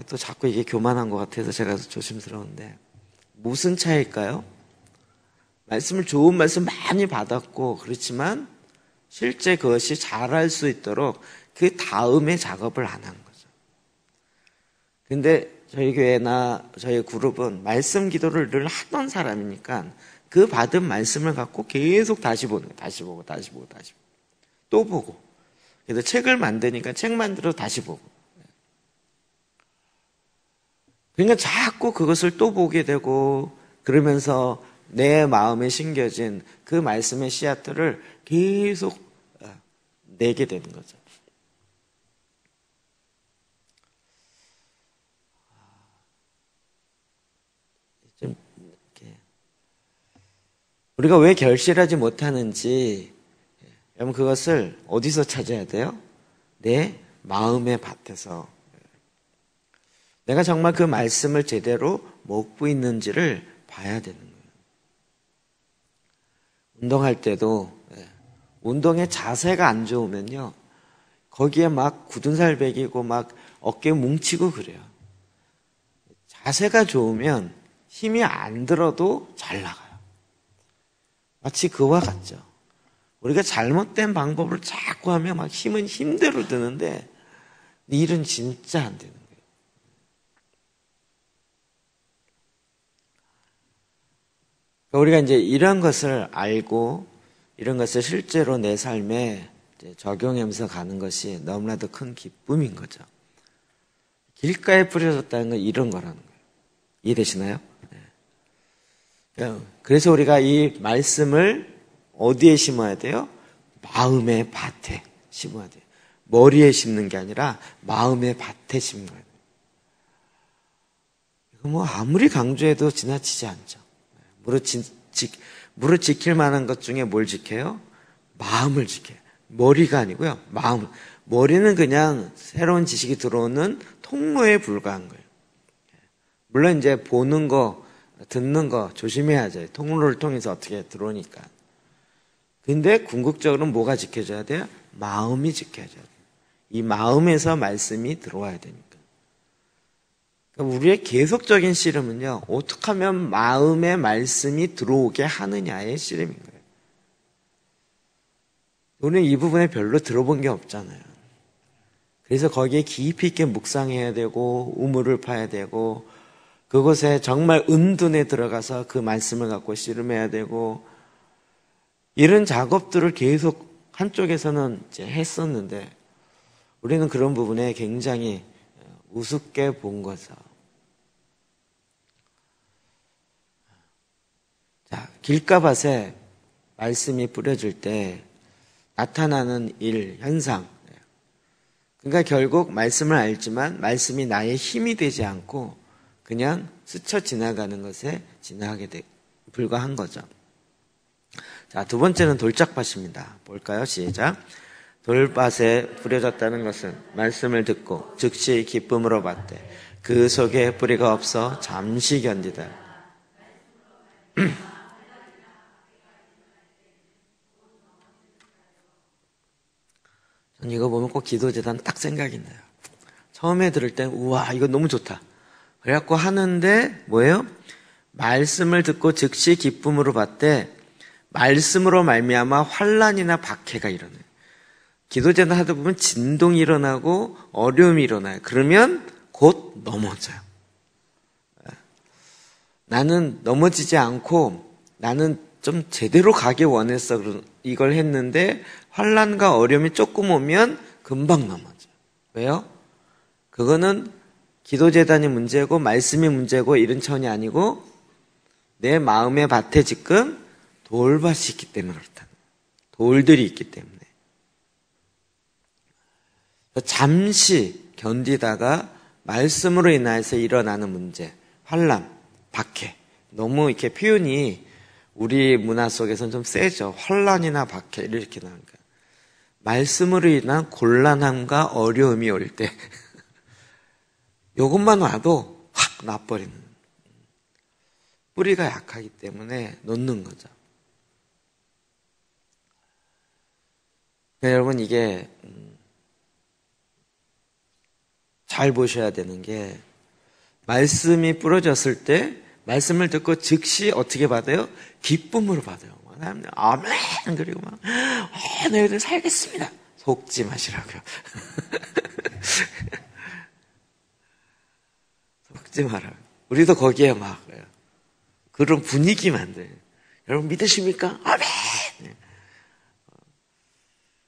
또 자꾸 이게 교만한 것 같아서 제가 조심스러운데 무슨 차이일까요? 말씀을 좋은 말씀 많이 받았고 그렇지만 실제 그것이 잘할 수 있도록 그 다음에 작업을 안 한 거죠. 근데 저희 교회나 저희 그룹은 말씀 기도를 늘 하던 사람이니까 그 받은 말씀을 갖고 계속 다시 보는 거예요. 다시 보고 또 보고. 그래서 책을 만드니까 책 만들어 다시 보고. 그러니까 자꾸 그것을 또 보게 되고 그러면서 내 마음에 심겨진 그 말씀의 씨앗들을 계속 내게 되는 거죠. 우리가 왜 결실하지 못하는지, 여러분 그것을 어디서 찾아야 돼요? 내 마음의 밭에서. 내가 정말 그 말씀을 제대로 먹고 있는지를 봐야 되는 거예요. 운동할 때도 운동의 자세가 안 좋으면요, 거기에 막 굳은 살 배기고 막 어깨 뭉치고 그래요. 자세가 좋으면 힘이 안 들어도 잘 나가요. 마치 그와 같죠. 우리가 잘못된 방법을 자꾸 하면 막 힘은 힘대로 드는데 일은 진짜 안 되는 거예요. 우리가 이제 이런 것을 알고 이런 것을 실제로 내 삶에 적용하면서 가는 것이 너무나도 큰 기쁨인 거죠. 길가에 뿌려졌다는 건 이런 거라는 거예요. 이해되시나요? 네. 그래서 우리가 이 말씀을 어디에 심어야 돼요? 마음의 밭에 심어야 돼요. 머리에 심는 게 아니라 마음의 밭에 심어야 돼요. 이거 뭐 아무리 강조해도 지나치지 않죠. 무릇 지킬 만한 것 중에 뭘 지켜요? 마음을 지켜요. 머리가 아니고요. 마음. 머리는 그냥 새로운 지식이 들어오는 통로에 불과한 거예요. 물론 이제 보는 거, 듣는 거 조심해야죠. 통로를 통해서 어떻게 들어오니까. 근데 궁극적으로는 뭐가 지켜져야 돼요? 마음이 지켜져야 돼요. 이 마음에서 말씀이 들어와야 되니까. 그러니까 우리의 계속적인 씨름은요, 어떻게 하면 마음의 말씀이 들어오게 하느냐의 씨름인 거예요. 우리는 이 부분에 별로 들어본 게 없잖아요. 그래서 거기에 깊이 있게 묵상해야 되고 우물을 파야 되고 그곳에 정말 은둔에 들어가서 그 말씀을 갖고 씨름해야 되고 이런 작업들을 계속 한쪽에서는 이제 했었는데 우리는 그런 부분에 굉장히 우습게 본 거죠. 자, 길가밭에 말씀이 뿌려질 때 나타나는 일, 현상. 그러니까 결국 말씀을 알지만 말씀이 나의 힘이 되지 않고 그냥 스쳐 지나가는 것에 지나가게 불과한 거죠. 자, 두 번째는 돌짝밭입니다. 볼까요? 시작. 돌밭에 뿌려졌다는 것은 말씀을 듣고 즉시 기쁨으로 받되 그 속에 뿌리가 없어 잠시 견디다. 전 이거 보면 꼭 기도재단 딱 생각이 나요. 처음에 들을 땐 우와 이거 너무 좋다. 그래갖고 하는데 뭐예요? 말씀을 듣고 즉시 기쁨으로 받되 말씀으로 말미암아 환난이나 박해가 일어나요. 기도재단 하다 보면 진동이 일어나고 어려움이 일어나요. 그러면 곧 넘어져요. 나는 넘어지지 않고 나는 좀 제대로 가길 원했어. 이걸 했는데 환난과 어려움이 조금 오면 금방 넘어져요. 왜요? 그거는 기도재단이 문제고 말씀이 문제고 이런 차원이 아니고 내 마음의 밭에 지금 돌밭이 있기 때문에 그렇다. 돌들이 있기 때문에. 잠시 견디다가 말씀으로 인해서 일어나는 문제, 환난, 박해. 너무 이렇게 표현이 우리 문화 속에서는 좀 세죠. 환난이나 박해 이렇게 나오니까. 말씀으로 인한 곤란함과 어려움이 올 때 이것만 와도 확 나버리는. 뿌리가 약하기 때문에 놓는 거죠. 그러니까 여러분 이게 잘 보셔야 되는 게 말씀이 뿌려졌을 때 말씀을 듣고 즉시 어떻게 받아요? 기쁨으로 받아요. 아멘 그리고 막 너희들 살겠습니다. 속지 마시라고요. 속지 마라. 우리도 거기에 막 그런 분위기 만들어요. 여러분 믿으십니까? 아멘.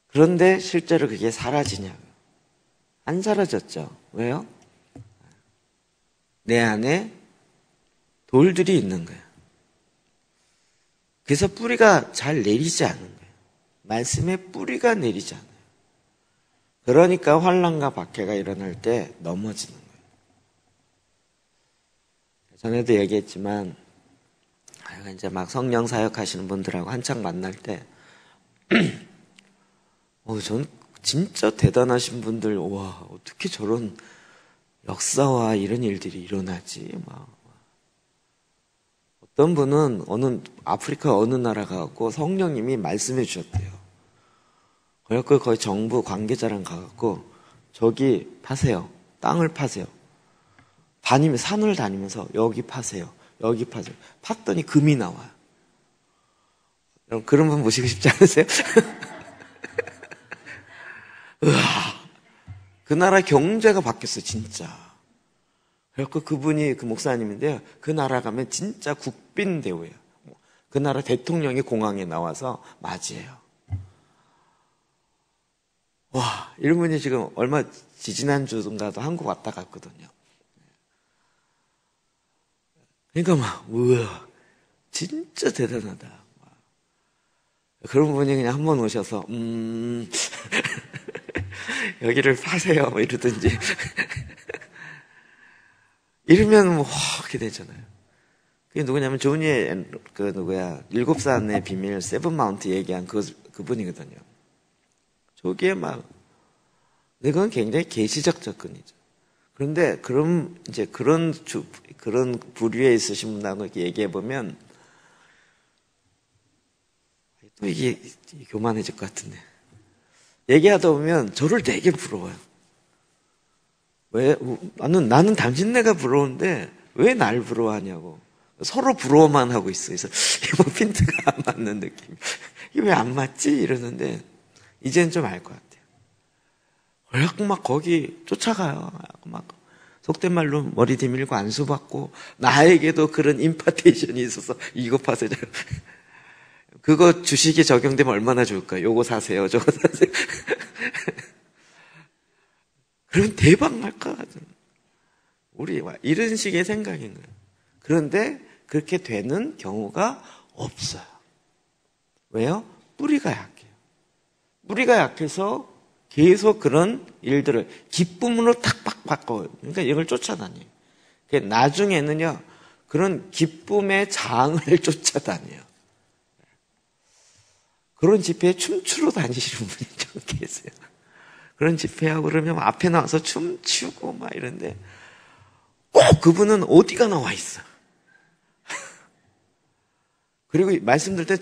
그런데 실제로 그게 사라지냐고요. 안 사라졌죠. 왜요? 내 안에 돌들이 있는 거예요. 그래서 뿌리가 잘 내리지 않는 거예요. 말씀에 뿌리가 내리지 않아요. 그러니까 환난과 박해가 일어날 때 넘어지는 거예요. 전에도 얘기했지만 이제 막 성령 사역하시는 분들하고 한창 만날 때, 전 진짜 대단하신 분들, 와, 어떻게 저런 역사와 이런 일들이 일어나지? 막. 어떤 분은 아프리카 어느 나라 가갖고 성령님이 말씀해 주셨대요. 그래갖고 거의 정부 관계자랑 가갖고, 저기 파세요. 땅을 파세요. 산을 다니면서 여기 파세요. 여기 파세요. 팠더니 금이 나와요. 그런 분 모시고 싶지 않으세요? 으아, 그 나라 경제가 바뀌었어요, 진짜. 그래서 그분이 그 목사님인데요. 그 나라 가면 진짜 국빈 대우예요. 그 나라 대통령이 공항에 나와서 맞이해요. 와, 이분이 지금 지지난주인가도 한국 왔다 갔거든요. 그러니까 막, 우와, 진짜 대단하다. 그런 분이 그냥 한번 오셔서, 여기를 파세요. 뭐 이러든지. 이러면 뭐, 이렇게 되잖아요. 그게 누구냐면, 조니의, 일곱산의 비밀, 세븐마운트 얘기한 그분이거든요. 저기에 막, 그건 굉장히 계시적 접근이죠. 그런데, 그런 부류에 있으신 분하고 이렇게 얘기해보면, 또 이게 교만해질 것 같은데. 얘기하다 보면 저를 되게 부러워요. 왜? 나는 당신네가 부러운데 왜 날 부러워하냐고. 서로 부러워만 하고 있어. 그래서 뭐 핀트가 안 맞는 느낌. 이게 왜 안 맞지? 이러는데 이제는 좀 알 것 같아요. 그래갖고 막 거기 쫓아가요. 막 속된 말로 머리 디밀고 안수받고 나에게도 그런 임파테이션이 있어서 이거 파세요. 그거 주식에 적용되면 얼마나 좋을까요? 요거 사세요. 저거 사세요. 그러면 대박 날 것 같은. 우리 이런 식의 생각인 거예요. 그런데 그렇게 되는 경우가 없어요. 왜요? 뿌리가 약해요. 뿌리가 약해서 계속 그런 일들을 기쁨으로 탁 바꿔요. 그러니까 이걸 쫓아다녀요. 나중에는요, 그런 기쁨의 장을 쫓아다녀요. 그런 집회에 춤추러 다니시는 분이 좀 계세요. 그런 집회하고 그러면 앞에 나와서 춤추고 막 이런데 꼭 그분은 어디가 나와 있어. 그리고 말씀드릴 때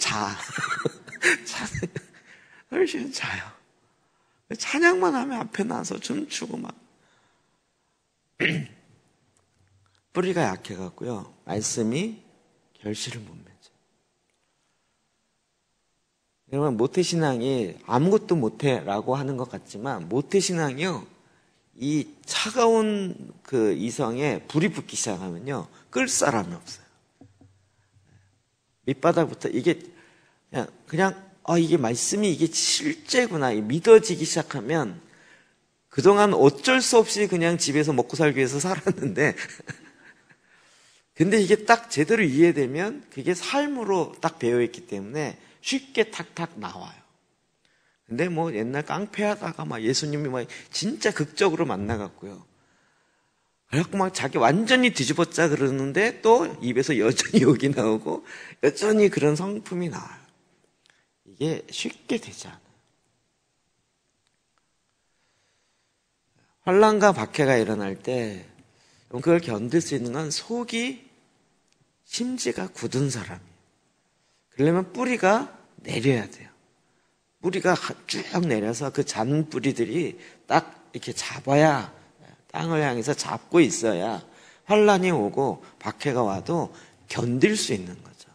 훨씬 자요. 찬양만 하면 앞에 나와서 춤추고 막. 뿌리가 약해갖고요. 말씀이 결실을 못 맺어요. 여러분, 모태신앙이 아무것도 못해라고 하는 것 같지만, 모태신앙이요, 이 차가운 그 이성에 불이 붙기 시작하면요, 끌 사람이 없어요. 밑바닥부터 이게 이게 말씀이 이게 실제구나, 믿어지기 시작하면, 그동안 어쩔 수 없이 그냥 집에서 먹고 살기 위해서 살았는데, 근데 이게 딱 제대로 이해되면, 그게 삶으로 딱 배어있기 때문에, 쉽게 탁탁 나와요. 근데 뭐 옛날 깡패하다가 막 예수님이 막 진짜 극적으로 만나갖고요. 그래갖고 막 자기 완전히 뒤집었자 그러는데 또 입에서 여전히 욕이 나오고 여전히 그런 성품이 나와요. 이게 쉽게 되지 않아요. 환난과 박해가 일어날 때 그걸 견딜 수 있는 건 속이 심지가 굳은 사람이에요. 그러려면 뿌리가 내려야 돼요. 뿌리가 쭉 내려서 그 잔 뿌리들이 딱 이렇게 잡아야, 땅을 향해서 잡고 있어야 환란이 오고 박해가 와도 견딜 수 있는 거죠.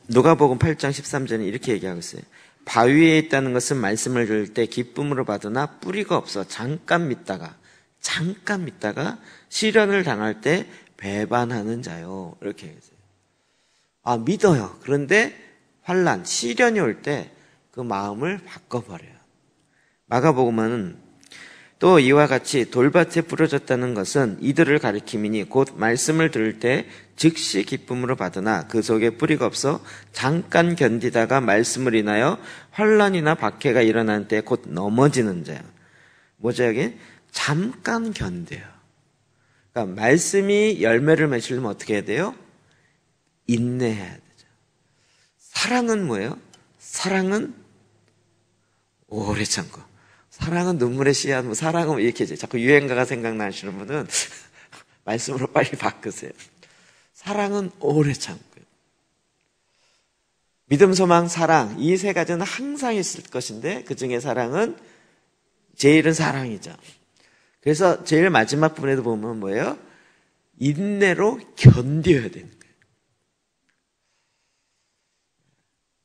누가복음 8장 13절에 이렇게 얘기하고 있어요. 바위에 있다는 것은 말씀을 들을 때 기쁨으로 받으나 뿌리가 없어 잠깐 믿다가 시련을 당할 때 배반하는 자요. 이렇게 얘기했어요. 믿어요. 그런데 환란, 시련이 올 때 그 마음을 바꿔버려요. 마가복음은 또 이와 같이 돌밭에 부러졌다는 것은 이들을 가리킴이니 곧 말씀을 들을 때 즉시 기쁨으로 받으나 그 속에 뿌리가 없어 잠깐 견디다가 말씀을 인하여 환란이나 박해가 일어날 때 곧 넘어지는 자요. 뭐죠 여기? 잠깐 견뎌요. 그러니까 말씀이 열매를 맺으려면 어떻게 해야 돼요? 인내해야 되죠. 사랑은 뭐예요? 사랑은 오래 참고. 사랑은 눈물의 씨앗, 뭐 사랑은 이렇게 자꾸 유행가가 생각나시는 분은 말씀으로 빨리 바꾸세요. 사랑은 오래 참고요. 믿음, 소망, 사랑 이 세 가지는 항상 있을 것인데 그 중에 사랑은 제일은 사랑이죠. 그래서 제일 마지막 부분에도 보면 뭐예요? 인내로 견뎌야 되는 거예요.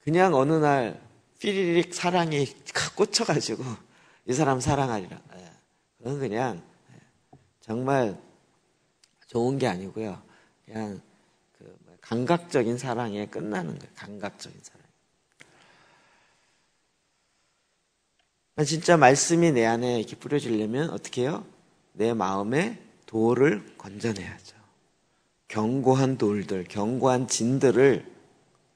그냥 어느 날 삐리릭 사랑이 꽂혀가지고 이 사람 사랑하리라. 그건 그냥 정말 좋은 게 아니고요. 그냥 감각적인 사랑에 끝나는 거예요. 감각적인 사랑. 진짜 말씀이 내 안에 이렇게 뿌려지려면 어떻게 해요? 내 마음에 돌을 건져내야죠. 견고한 돌들, 견고한 진들을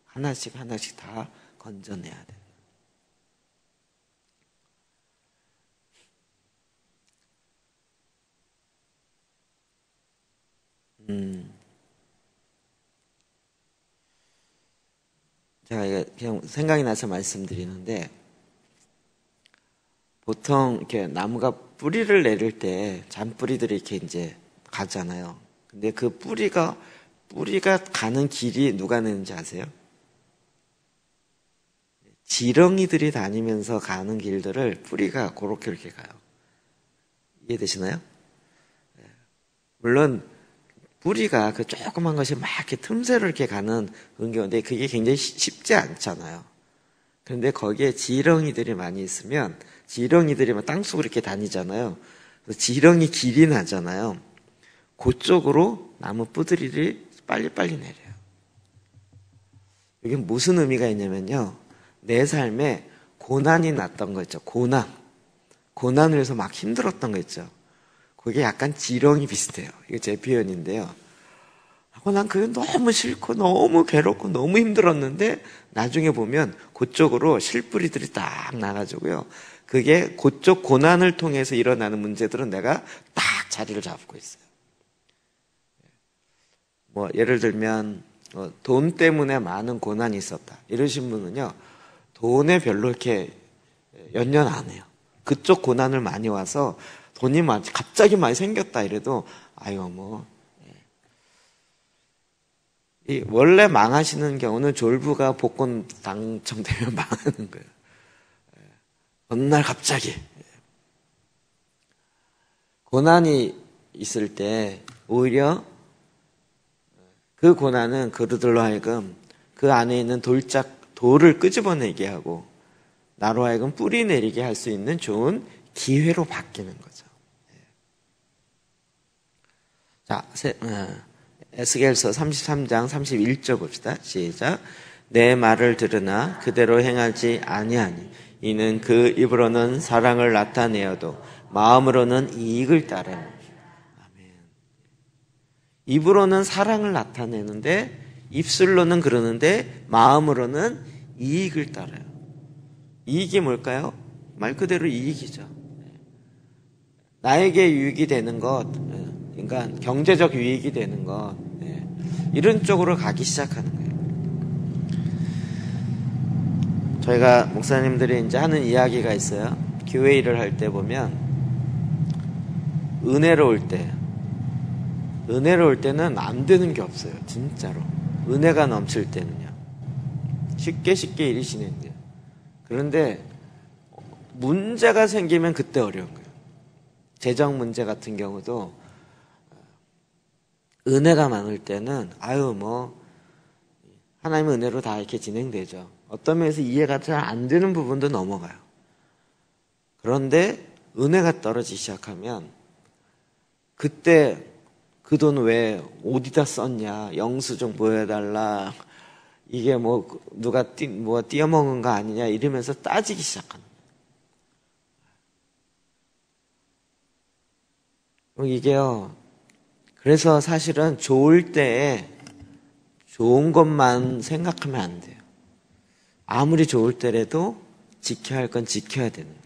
하나씩 하나씩 다 건져내야 돼요. 제가 그냥 생각이 나서 말씀드리는데, 보통 이렇게 나무가 뿌리를 내릴 때 잔뿌리들이 이렇게 이제 가잖아요. 근데 그 뿌리가 가는 길이 누가 내는지 아세요? 지렁이들이 다니면서 가는 길들을 뿌리가 그렇게 이렇게 가요. 이해되시나요? 물론 뿌리가 그 조그만 것이 막 이렇게 틈새로 이렇게 가는 그런 경우인데 그게 굉장히 쉽지 않잖아요. 그런데 거기에 지렁이들이 많이 있으면 지렁이들이 막 땅속으로 이렇게 다니잖아요. 그래서 지렁이 길이 나잖아요. 그쪽으로 나무 뿌리들이 빨리빨리 내려요. 이게 무슨 의미가 있냐면요. 내 삶에 고난이 났던 거 있죠. 고난을 해서 막 힘들었던 거 있죠. 그게 약간 지렁이 비슷해요. 이거 제 표현인데요. 난 그게 너무 싫고 너무 괴롭고 너무 힘들었는데 나중에 보면 그쪽으로 실뿌리들이 딱 나가지고요. 그게 그쪽 고난을 통해서 일어나는 문제들은 내가 딱 자리를 잡고 있어요. 뭐 예를 들면 돈 때문에 많은 고난이 있었다. 이러신 분은요. 돈에 별로 이렇게 연연 안 해요. 그쪽 고난을 많이 와서 돈이 갑자기 많이 생겼다 이래도 아유 뭐 원래 망하시는 경우는 졸부가 복권 당첨되면 망하는 거예요. 어느 날 갑자기 고난이 있을 때 오히려 그 고난은 그들로 하여금 그 안에 있는 돌을 끄집어내게 하고 나로 하여금 뿌리 내리게 할 수 있는 좋은 기회로 바뀌는 거죠. 자, 에스겔서 33장 31절 봅시다. 시작. 내 말을 들으나 그대로 행하지 아니하니 이는 그 입으로는 사랑을 나타내어도 마음으로는 이익을 따르는. 아멘. 입으로는 사랑을 나타내는데 입술로는 그러는데 마음으로는 이익을 따라요. 이익이 뭘까요? 말 그대로 이익이죠. 나에게 유익이 되는 것, 그러니까 경제적 유익이 되는 것, 이런 쪽으로 가기 시작하는 거예요. 저희가 목사님들이 이제 하는 이야기가 있어요. 교회 일을 할 때 보면 은혜로울 때는 안 되는 게 없어요. 진짜로. 은혜가 넘칠 때는요. 쉽게 일이 진행돼요. 그런데 문제가 생기면 그때 어려운 거예요. 재정 문제 같은 경우도 은혜가 많을 때는 하나님의 은혜로 다 이렇게 진행되죠. 어떤 면에서 이해가 잘 안 되는 부분도 넘어가요. 그런데 은혜가 떨어지기 시작하면 그때 그 돈 왜 어디다 썼냐, 영수증 보여달라, 이게 누가 띄어먹은 거 아니냐 이러면서 따지기 시작하는 거예요. 이게요. 그래서 사실은 좋을 때에 좋은 것만 생각하면 안 돼요. 아무리 좋을 때라도 지켜야 할 건 지켜야 되는 거예요.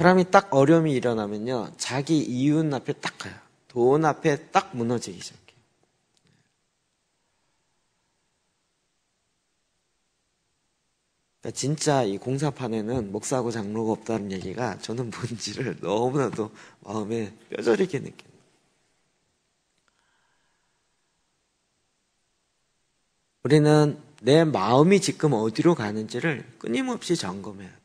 사람이 딱 어려움이 일어나면요, 자기 이웃 앞에 딱 가요. 돈 앞에 딱 무너지기 시작해요. 그러니까 진짜 이 공사판에는 목사하고 장로가 없다는 얘기가 저는 뭔지를 너무나도 마음에 뼈저리게 느껴요. 우리는 내 마음이 지금 어디로 가는지를 끊임없이 점검해야 돼요.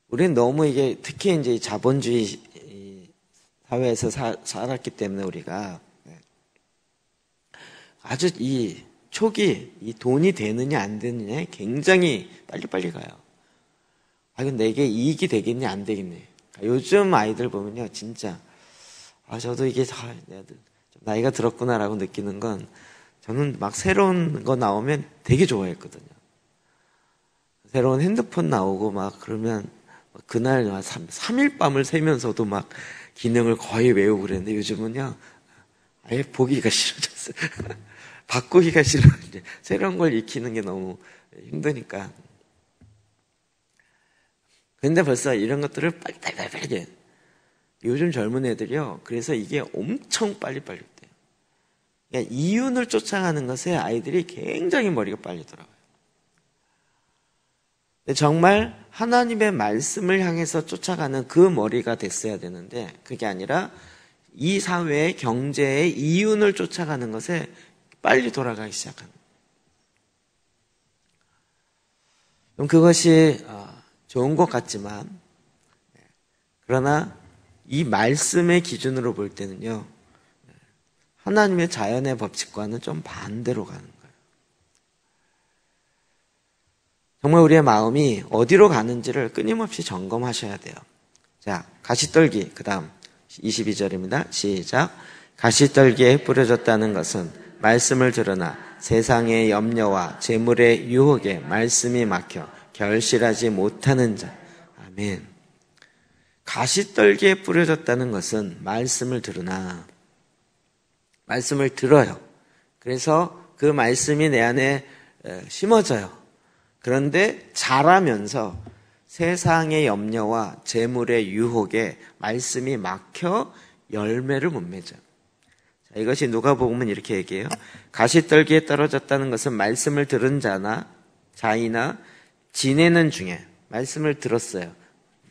우리는 너무 이게 특히 이제 자본주의 사회에서 살았기 때문에 우리가 아주 이 촉이 이 돈이 되느냐 안 되느냐에 굉장히 빨리빨리 가요. 이건 내게 이익이 되겠냐 안 되겠네. 요즘 아이들 보면요, 진짜 저도 이게 나이가 들었구나라고 느끼는 건, 저는 막 새로운 거 나오면 되게 좋아했거든요. 새로운 핸드폰 나오고 막 그러면 그날 3일 밤을 새면서도 막 기능을 거의 외우고 그랬는데, 요즘은요 아예 보기가 싫어졌어요. 바꾸기가 싫어. 새로운 걸 익히는 게 너무 힘드니까. 근데 벌써 이런 것들을 빨리 요즘 젊은 애들이요, 그래서 이게 엄청 빨리빨리 돼요. 그러니까 이윤을 쫓아가는 것에 아이들이 굉장히 머리가 빨리 돌아가요. 정말 하나님의 말씀을 향해서 쫓아가는 그 머리가 됐어야 되는데, 그게 아니라 이 사회의 경제의 이윤을 쫓아가는 것에 빨리 돌아가기 시작하는 거예요. 그럼 그것이 좋은 것 같지만, 그러나 이 말씀의 기준으로 볼 때는요, 하나님의 자연의 법칙과는 좀 반대로 가는 거예요. 정말 우리의 마음이 어디로 가는지를 끊임없이 점검하셔야 돼요. 자, 가시떨기, 그 다음 22절입니다. 시작. 가시떨기에 뿌려졌다는 것은 말씀을 들으나 세상의 염려와 재물의 유혹에 말씀이 막혀 결실하지 못하는 자. 아멘. 가시떨기에 뿌려졌다는 것은 말씀을 들으나, 말씀을 들어요. 그래서 그 말씀이 내 안에 심어져요. 그런데 자라면서 세상의 염려와 재물의 유혹에 말씀이 막혀 열매를 못 맺어요. 자, 이것이 누가복음은 이렇게 얘기해요. 가시떨기에 떨어졌다는 것은 말씀을 들은 자이나 지내는 중에, 말씀을 들었어요.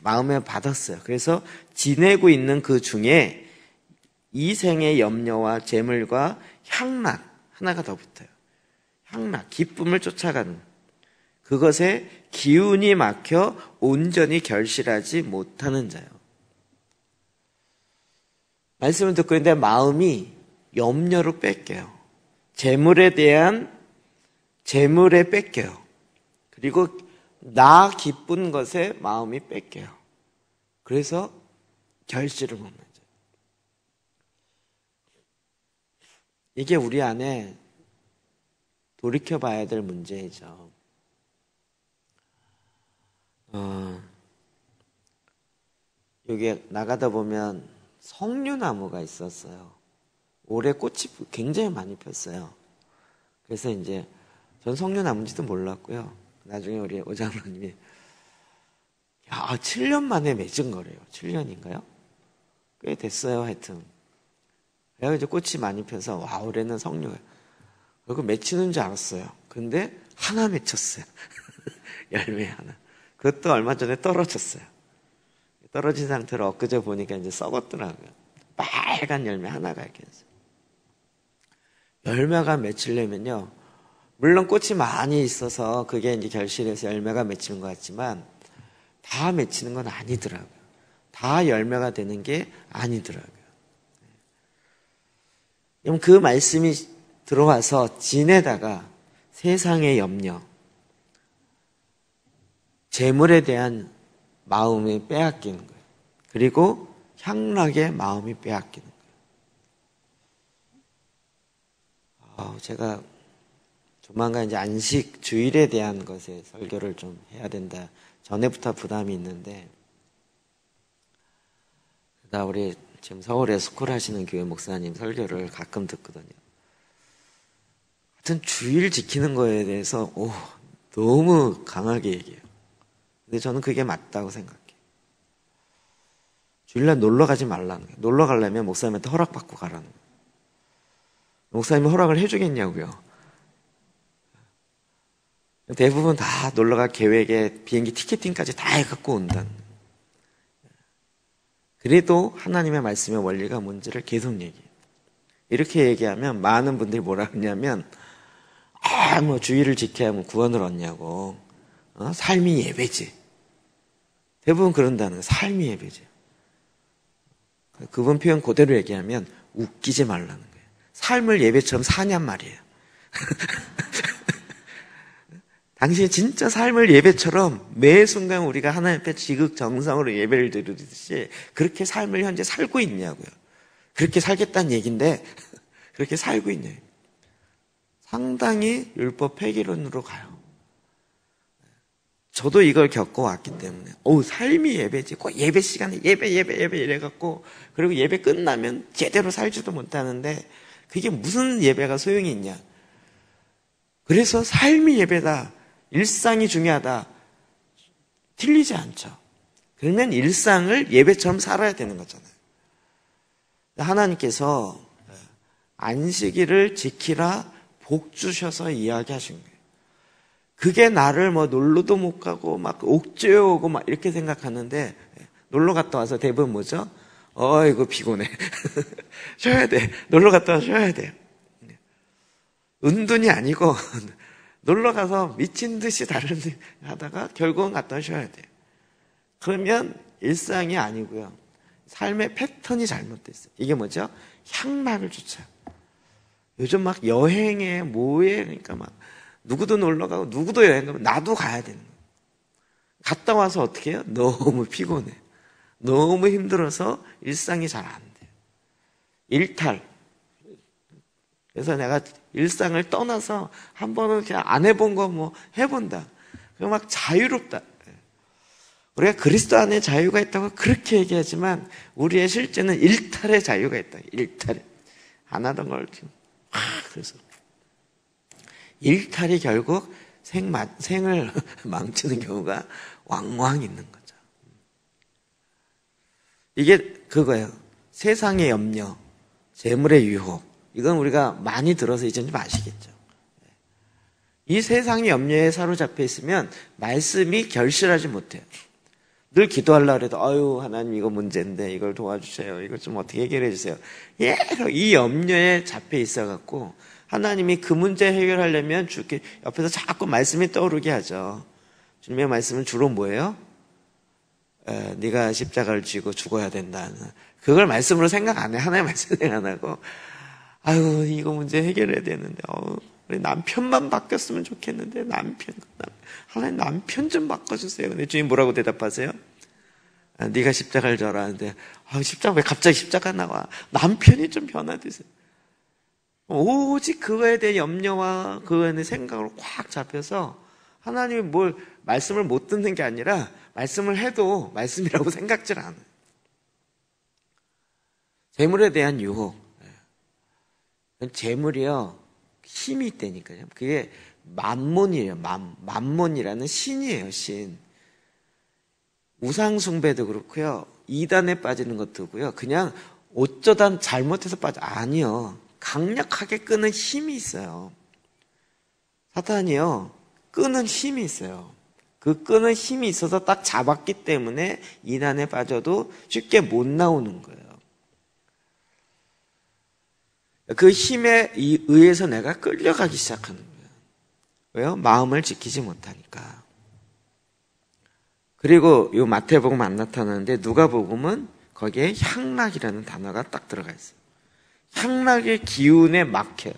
마음에 받았어요. 그래서 지내고 있는 그 중에 이 생의 염려와 재물과 향락, 하나가 더 붙어요. 향락, 기쁨을 쫓아가는, 그것에 기운이 막혀 온전히 결실하지 못하는 자요. 말씀을 듣고 있는데 마음이 염려로 뺏겨요. 재물에 뺏겨요. 그리고 나 기쁜 것에 마음이 뺏겨요. 그래서 결실을 못 맺어요. 이게 우리 안에 돌이켜봐야 될 문제이죠. 여기 나가다 보면 석류나무가 있었어요. 올해 꽃이 굉장히 많이 폈어요. 그래서 이제 전 석류나무인지도 몰랐고요. 나중에 우리 오장로님이 7년 만에 맺은 거래요. 7년인가요? 꽤 됐어요, 하여튼. 그래서 이제 꽃이 많이 펴서 올해는 석류가. 그리고 맺히는 줄 알았어요. 근데 하나 맺혔어요. 열매 하나. 그것도 얼마 전에 떨어졌어요. 떨어진 상태로 엊그제 보니까 이제 썩었더라고요. 빨간 열매 하나가 이렇게 있어요. 열매가 맺히려면요, 물론 꽃이 많이 있어서 그게 이제 결실해서 열매가 맺히는 것 같지만 다 맺히는 건 아니더라고요. 다 열매가 되는 게 아니더라고요. 그럼 그 말씀이 들어와서 지내다가 세상의 염려, 재물에 대한 마음이 빼앗기는 거예요. 그리고 향락의 마음이 빼앗기는 거예요. 제가 조만간 이제 안식 주일에 대한 것에 설교를 좀 해야 된다. 전에부터 부담이 있는데, 나 우리 지금 서울에 스쿨 하시는 교회 목사님 설교를 가끔 듣거든요. 하여튼 주일 지키는 거에 대해서 너무 강하게 얘기해요. 근데 저는 그게 맞다고 생각해요. 주일날 놀러 가지 말라는 거예요. 놀러 가려면 목사님한테 허락받고 가라는 거예요. 목사님이 허락을 해주겠냐고요. 대부분 다 놀러갈 계획에 비행기 티켓팅까지 다 해갖고 온다는 거예요. 그래도 하나님의 말씀의 원리가 뭔지를 계속 얘기해요. 이렇게 얘기하면 많은 분들이 뭐라 하냐면 뭐 주의를 지켜야 하면 구원을 얻냐고. 삶이 예배지. 대부분 그런다는 거예요. 삶이 예배지. 그분 표현 그대로 얘기하면 웃기지 말라는 거예요. 삶을 예배처럼 사냔 말이에요. 당신이 진짜 삶을 예배처럼 매 순간 우리가 하나님 앞에 지극정성으로 예배를 드리듯이 그렇게 삶을 현재 살고 있냐고요. 그렇게 살겠다는 얘기인데 그렇게 살고 있냐고요. 상당히 율법 폐기론으로 가요. 저도 이걸 겪어왔기 때문에 삶이 예배지. 꼭 예배 시간에 예배 이래갖고 그리고 예배 끝나면 제대로 살지도 못하는데 그게 무슨 예배가 소용이 있냐. 그래서 삶이 예배다. 일상이 중요하다. 틀리지 않죠. 그러면 일상을 예배처럼 살아야 되는 거잖아요. 하나님께서 안식일을 지키라 복 주셔서 이야기하신 거예요. 그게 나를 뭐 놀러도 못 가고 막 옥죄어 오고 막 이렇게 생각하는데 놀러 갔다 와서 대부분 뭐죠? 이거 피곤해. 쉬어야 돼. 놀러 갔다 와서 쉬어야 돼요. 은둔이 아니고 놀러 가서 미친 듯이 다른 일 하다가 결국은 갔다 쉬어야 돼요. 그러면 일상이 아니고요. 삶의 패턴이 잘못됐어요. 이게 뭐죠? 향락을 쫓아요. 요즘 막 여행에 뭐해 그러니까 막 누구도 놀러 가고 누구도 여행 가면 나도 가야 되는 거예요. 갔다 와서 어떻게 해요? 너무 피곤해. 너무 힘들어서 일상이 잘 안 돼요. 일탈. 그래서 내가 일상을 떠나서 한 번은 그냥 안 해본 거 뭐 해본다. 그럼 막 자유롭다. 우리가 그리스도 안에 자유가 있다고 그렇게 얘기하지만 우리의 실제는 일탈의 자유가 있다. 일탈. 안 하던 걸 지금 그래서 일탈이 결국 생을 망치는 경우가 왕왕 있는 거죠. 이게 그거예요. 세상의 염려, 재물의 유혹. 이건 우리가 많이 들어서 이제 좀 아시겠죠. 이 세상의 염려에 사로잡혀 있으면 말씀이 결실하지 못해요. 늘 기도하려고 해도 하나님 이거 문제인데 이걸 도와주세요. 이걸 좀 어떻게 해결해 주세요. 계속 이 염려에 잡혀 있어갖고 하나님이 그 문제 해결하려면 주께 옆에서 자꾸 말씀이 떠오르게 하죠. 주님의 말씀은 주로 뭐예요? 네가 십자가를 쥐고 죽어야 된다. 그걸 말씀으로 생각 안 해. 하나의 말씀 생각 안 하고 이거 문제 해결해야 되는데 우리 남편만 바뀌었으면 좋겠는데 하나님 남편 좀 바꿔주세요. 근데 주님 뭐라고 대답하세요? 네가 십자가를 져라 하는데 십자가 왜 갑자기 십자가 나와? 남편이 좀 변화되세요. 오직 그거에 대한 염려와 그거에 대한 생각으로 꽉 잡혀서 하나님이 뭘 말씀을 못 듣는 게 아니라 말씀을 해도 말씀이라고 생각질 않아요. 재물에 대한 유혹. 재물이요 힘이 있다니까요. 그게 만몬이에요. 만몬이라는 신이에요. 신. 우상숭배도 그렇고요. 이단에 빠지는 것도고요. 그냥 어쩌다 잘못해서 아니요. 강력하게 끄는 힘이 있어요. 사탄이요. 끄는 힘이 있어요. 그 끄는 힘이 있어서 딱 잡았기 때문에 이단에 빠져도 쉽게 못 나오는 거예요. 그 힘에 의해서 내가 끌려가기 시작하는 거예요. 왜요? 마음을 지키지 못하니까. 그리고 이 마태복음 안 나타나는데 누가복음은 거기에 향락이라는 단어가 딱 들어가 있어요. 향락의 기운에 막혀요.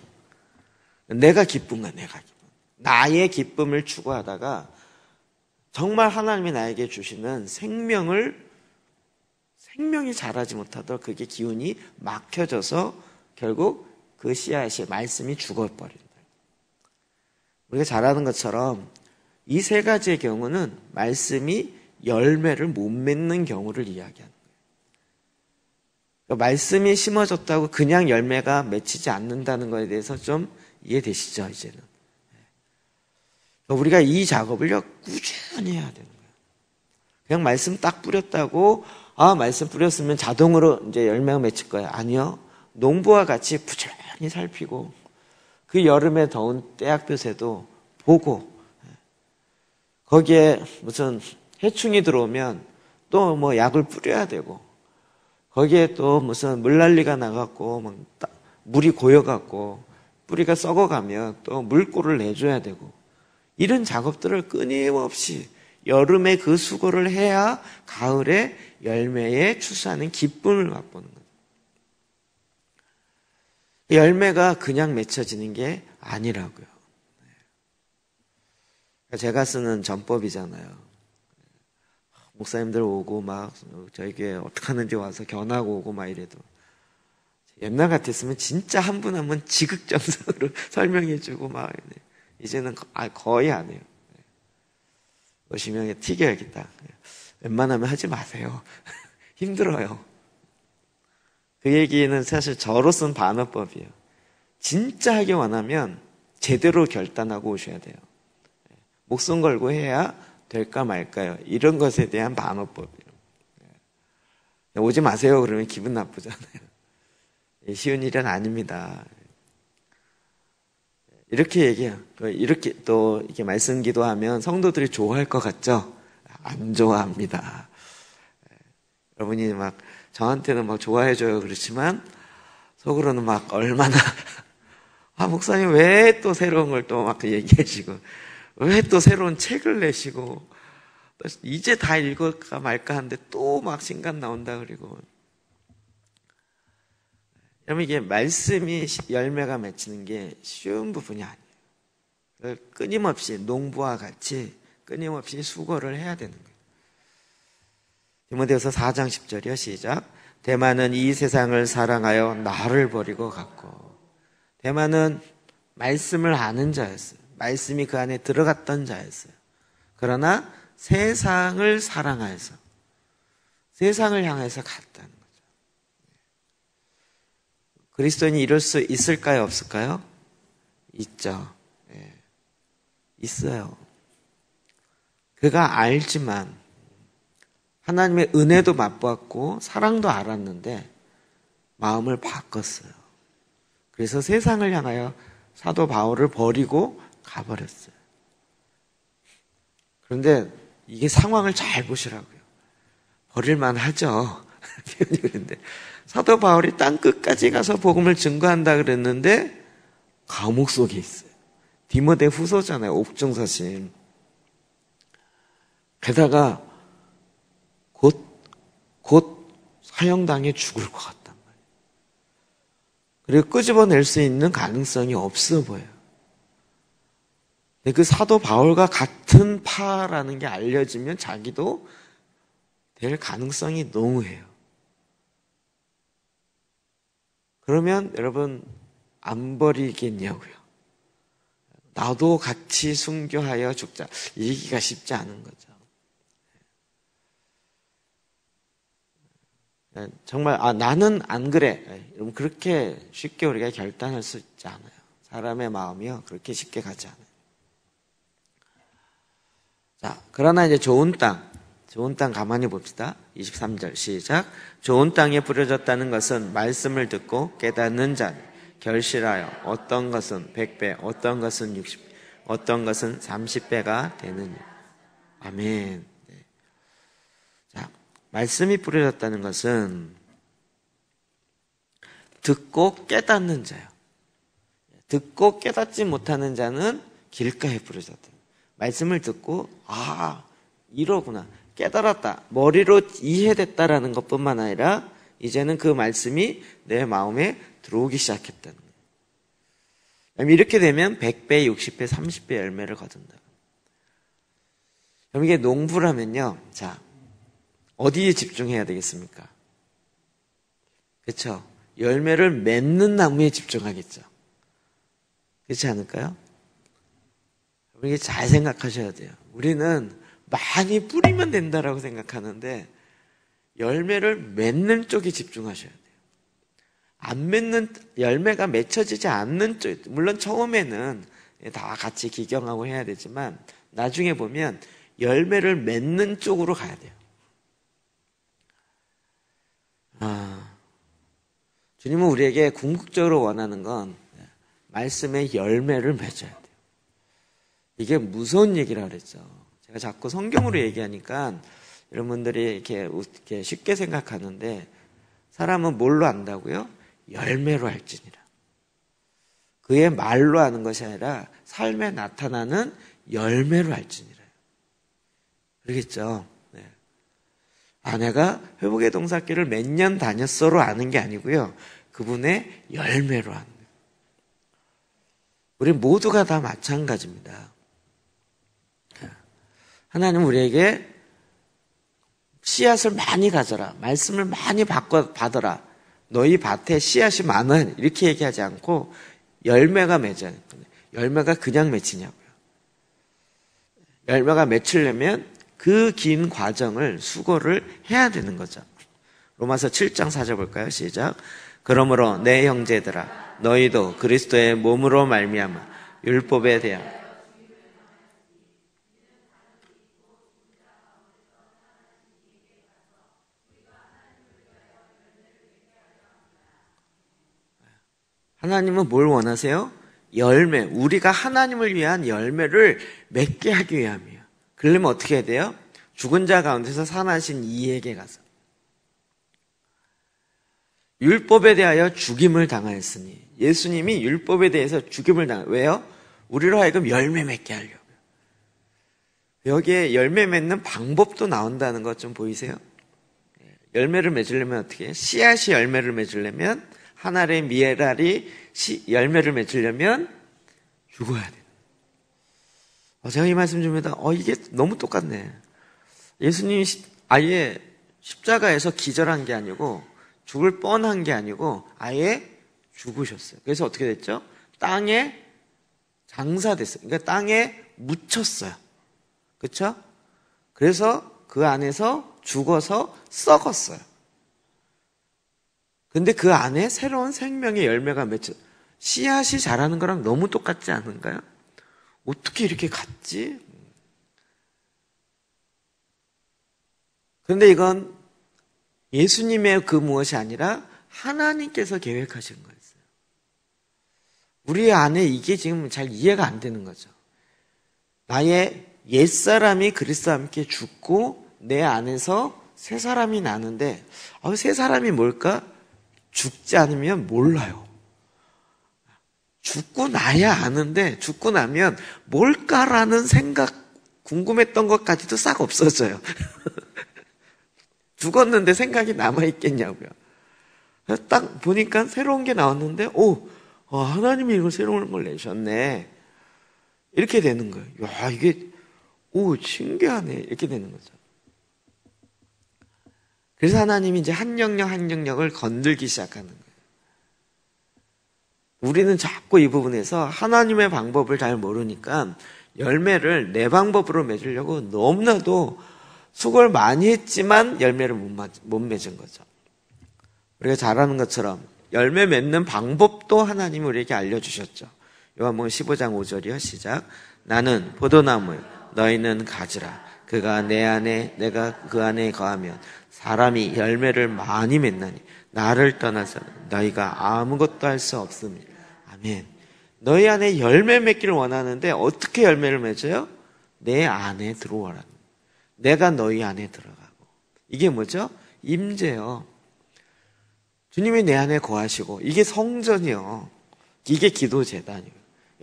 내가 기쁜 거야, 내가 기쁜. 나의 기쁨을 추구하다가 정말 하나님이 나에게 주시는 생명이 자라지 못하도록 그게 기운이 막혀져서 결국 그 씨앗이 말씀이 죽어버린다. 우리가 잘 아는 것처럼 이 세 가지의 경우는 말씀이 열매를 못 맺는 경우를 이야기하는 거예요. 그러니까 말씀이 심어졌다고 그냥 열매가 맺히지 않는다는 것에 대해서 좀 이해되시죠, 이제는. 그러니까 우리가 이 작업을 꾸준히 해야 되는 거예요. 그냥 말씀 딱 뿌렸다고 말씀 뿌렸으면 자동으로 이제 열매가 맺힐 거예요. 아니요. 농부와 같이 부지런히 살피고 그 여름에 더운 떼약볕에도 보고 거기에 무슨 해충이 들어오면 또 뭐 약을 뿌려야 되고 거기에 또 무슨 물난리가 나갖고 막 물이 고여갖고 뿌리가 썩어가면 또 물꼬를 내줘야 되고 이런 작업들을 끊임없이 여름에 그 수고를 해야 가을에 열매에 추수하는 기쁨을 맛보는 거예요. 열매가 그냥 맺혀지는 게 아니라고요. 제가 쓰는 전법이잖아요. 목사님들 오고 막 저희 교회 어떻게 하는지 와서 견하고 오고 막 이래도 옛날 같았으면 진짜 한 분 한 분 지극정성으로 설명해주고 막 이제는 거의 안 해요. 오시면 튀겨야겠다. 웬만하면 하지 마세요. 힘들어요. 그 얘기는 사실 저로서는 반어법이에요. 진짜 하기 원하면 제대로 결단하고 오셔야 돼요. 목숨 걸고 해야 될까 말까요? 이런 것에 대한 반어법이에요. 오지 마세요 그러면 기분 나쁘잖아요. 쉬운 일은 아닙니다. 이렇게 얘기해요. 이렇게 또 이렇게 말씀 기도하면 성도들이 좋아할 것 같죠? 안 좋아합니다. 여러분이 막 저한테는 막 좋아해줘요 그렇지만 속으로는 막 얼마나 목사님 왜 또 새로운 걸 또 막 얘기하시고 왜 또 새로운 책을 내시고 이제 다 읽을까 말까 하는데 또 막 신간 나온다 그리고 여러분 이게 말씀이 열매가 맺히는 게 쉬운 부분이 아니에요. 끊임없이 농부와 같이 끊임없이 수고를 해야 되는 거예요. 디모데후서 4장 10절이요. 시작. 대만은 이 세상을 사랑하여 나를 버리고 갔고. 대만은 말씀을 아는 자였어요. 말씀이 그 안에 들어갔던 자였어요. 그러나 세상을 사랑하여서 세상을 향해서 갔다는 거죠. 그리스도인이 이럴 수 있을까요? 없을까요? 있죠. 네. 있어요. 그가 알지만 하나님의 은혜도 맛보았고 사랑도 알았는데 마음을 바꿨어요. 그래서 세상을 향하여 사도 바울을 버리고 가버렸어요. 그런데 이게 상황을 잘 보시라고요. 버릴만 하죠. 표현이 그런데 사도 바울이 땅 끝까지 가서 복음을 증거한다 그랬는데 감옥 속에 있어요. 디모데 후서잖아요. 옥중서신. 게다가 곧 사형당해 죽을 것 같단 말이에요. 그리고 끄집어낼 수 있는 가능성이 없어 보여요. 근데 그 사도 바울과 같은 파라는 게 알려지면 자기도 될 가능성이 농후해요. 그러면 여러분 안 버리겠냐고요. 나도 같이 순교하여 죽자. 얘기가 쉽지 않은 거죠. 정말 나는 안 그래. 여러분 그렇게 쉽게 우리가 결단할 수 있지 않아요. 사람의 마음이요 그렇게 쉽게 가지 않아요. 자, 그러나 이제 좋은 땅 가만히 봅시다. 23절 시작. 좋은 땅에 뿌려졌다는 것은 말씀을 듣고 깨닫는 자 결실하여 어떤 것은 100배, 어떤 것은 60배, 어떤 것은 30배가 되느니. 아멘. 네. 자, 말씀이 뿌려졌다는 것은 듣고 깨닫는 자요. 듣고 깨닫지 못하는 자는 길가에 뿌려졌다. 말씀을 듣고 이러구나. 깨달았다. 머리로 이해됐다라는 것뿐만 아니라 이제는 그 말씀이 내 마음에 들어오기 시작했다는 거예요. 이렇게 되면 100배, 60배, 30배 열매를 거둔다. 그럼 이게 농부라면요. 자, 어디에 집중해야 되겠습니까? 그렇죠? 열매를 맺는 나무에 집중하겠죠. 그렇지 않을까요? 이게 잘 생각하셔야 돼요. 우리는 많이 뿌리면 된다라고 생각하는데 열매를 맺는 쪽에 집중하셔야 돼요. 안 맺는 열매가 맺혀지지 않는 쪽, 물론 처음에는 다 같이 기경하고 해야 되지만 나중에 보면 열매를 맺는 쪽으로 가야 돼요. 주님은 우리에게 궁극적으로 원하는 건 말씀의 열매를 맺어야 돼요. 이게 무서운 얘기라 그랬죠. 제가 자꾸 성경으로 얘기하니까 여러분들이 이렇게 쉽게 생각하는데, 사람은 뭘로 안다고요? 열매로 할지니라. 그의 말로 하는 것이 아니라 삶에 나타나는 열매로 할지니라. 그러겠죠? 네. 내가 회복의 동사길을 몇 년 다녔어로 아는 게 아니고요, 그분의 열매로 하는 거예요. 우리 모두가 다 마찬가지입니다. 하나님 우리에게 씨앗을 많이 가져라, 말씀을 많이 받아라, 너희 밭에 씨앗이 많은, 이렇게 얘기하지 않고 열매가 맺어야 돼요. 열매가 그냥 맺히냐고요. 열매가 맺히려면 그 긴 과정을, 수고를 해야 되는 거죠. 로마서 7장 4절 볼까요? 시작. 그러므로 내 형제들아, 너희도 그리스도의 몸으로 말미암아 율법에 대한 하나님은 뭘 원하세요? 열매. 우리가 하나님을 위한 열매를 맺게 하기 위함이에요. 그러려면 어떻게 해야 돼요? 죽은 자 가운데서 살아나신 이에게 가서. 율법에 대하여 죽임을 당하였으니, 예수님이 율법에 대해서 죽임을 당하였어요. 왜요? 우리로 하여금 열매 맺게 하려고요. 여기에 열매 맺는 방법도 나온다는 것 좀 보이세요? 열매를 맺으려면 어떻게 해요? 씨앗이 열매를 맺으려면, 한 알의 미랄이 열매를 맺으려면 죽어야 돼요. 제가 이 말씀 줍니다. 이게 너무 똑같네. 예수님이 아예 십자가에서 기절한 게 아니고, 죽을 뻔한 게 아니고 아예 죽으셨어요. 그래서 어떻게 됐죠? 땅에 장사됐어요. 그러니까 땅에 묻혔어요. 그렇죠? 그래서 그 안에서 죽어서 썩었어요. 근데 그 안에 새로운 생명의 열매가 맺혀. 씨앗이 자라는 거랑 너무 똑같지 않은가요? 어떻게 이렇게 같지? 그런데 이건 예수님의 그 무엇이 아니라 하나님께서 계획하신 거였어요. 우리 안에 이게 지금 잘 이해가 안 되는 거죠. 나의 옛사람이 그리스도와 함께 죽고 내 안에서 새 사람이 나는데, 새 사람이 뭘까? 죽지 않으면 몰라요. 죽고 나야 아는데, 죽고 나면 뭘까라는 생각, 궁금했던 것까지도 싹 없어져요. 죽었는데 생각이 남아있겠냐고요. 딱 보니까 새로운 게 나왔는데, 하나님이 이걸 새로운 걸 내셨네. 이렇게 되는 거예요. 야, 이게, 신기하네. 이렇게 되는 거죠. 그래서 하나님이 이제 한 영역을 건들기 시작하는 거예요. 우리는 자꾸 이 부분에서 하나님의 방법을 잘 모르니까 열매를 내 방법으로 맺으려고 너무나도 수고를 많이 했지만 열매를 못 맺은 거죠. 우리가 잘 아는 것처럼 열매 맺는 방법도 하나님이 우리에게 알려주셨죠. 요한복음 15장 5절이요. 시작. 나는 포도나무요, 너희는 가지라. 그가 내 안에, 내가 그 안에 거하면 사람이 열매를 많이 맺나니 나를 떠나서 너희가 아무것도 할 수 없습니다. 아멘. 너희 안에 열매 맺기를 원하는데 어떻게 열매를 맺어요? 내 안에 들어오라. 내가 너희 안에 들어가고. 이게 뭐죠? 임재요. 주님이 내 안에 거하시고, 이게 성전이요. 이게 기도제단이에요.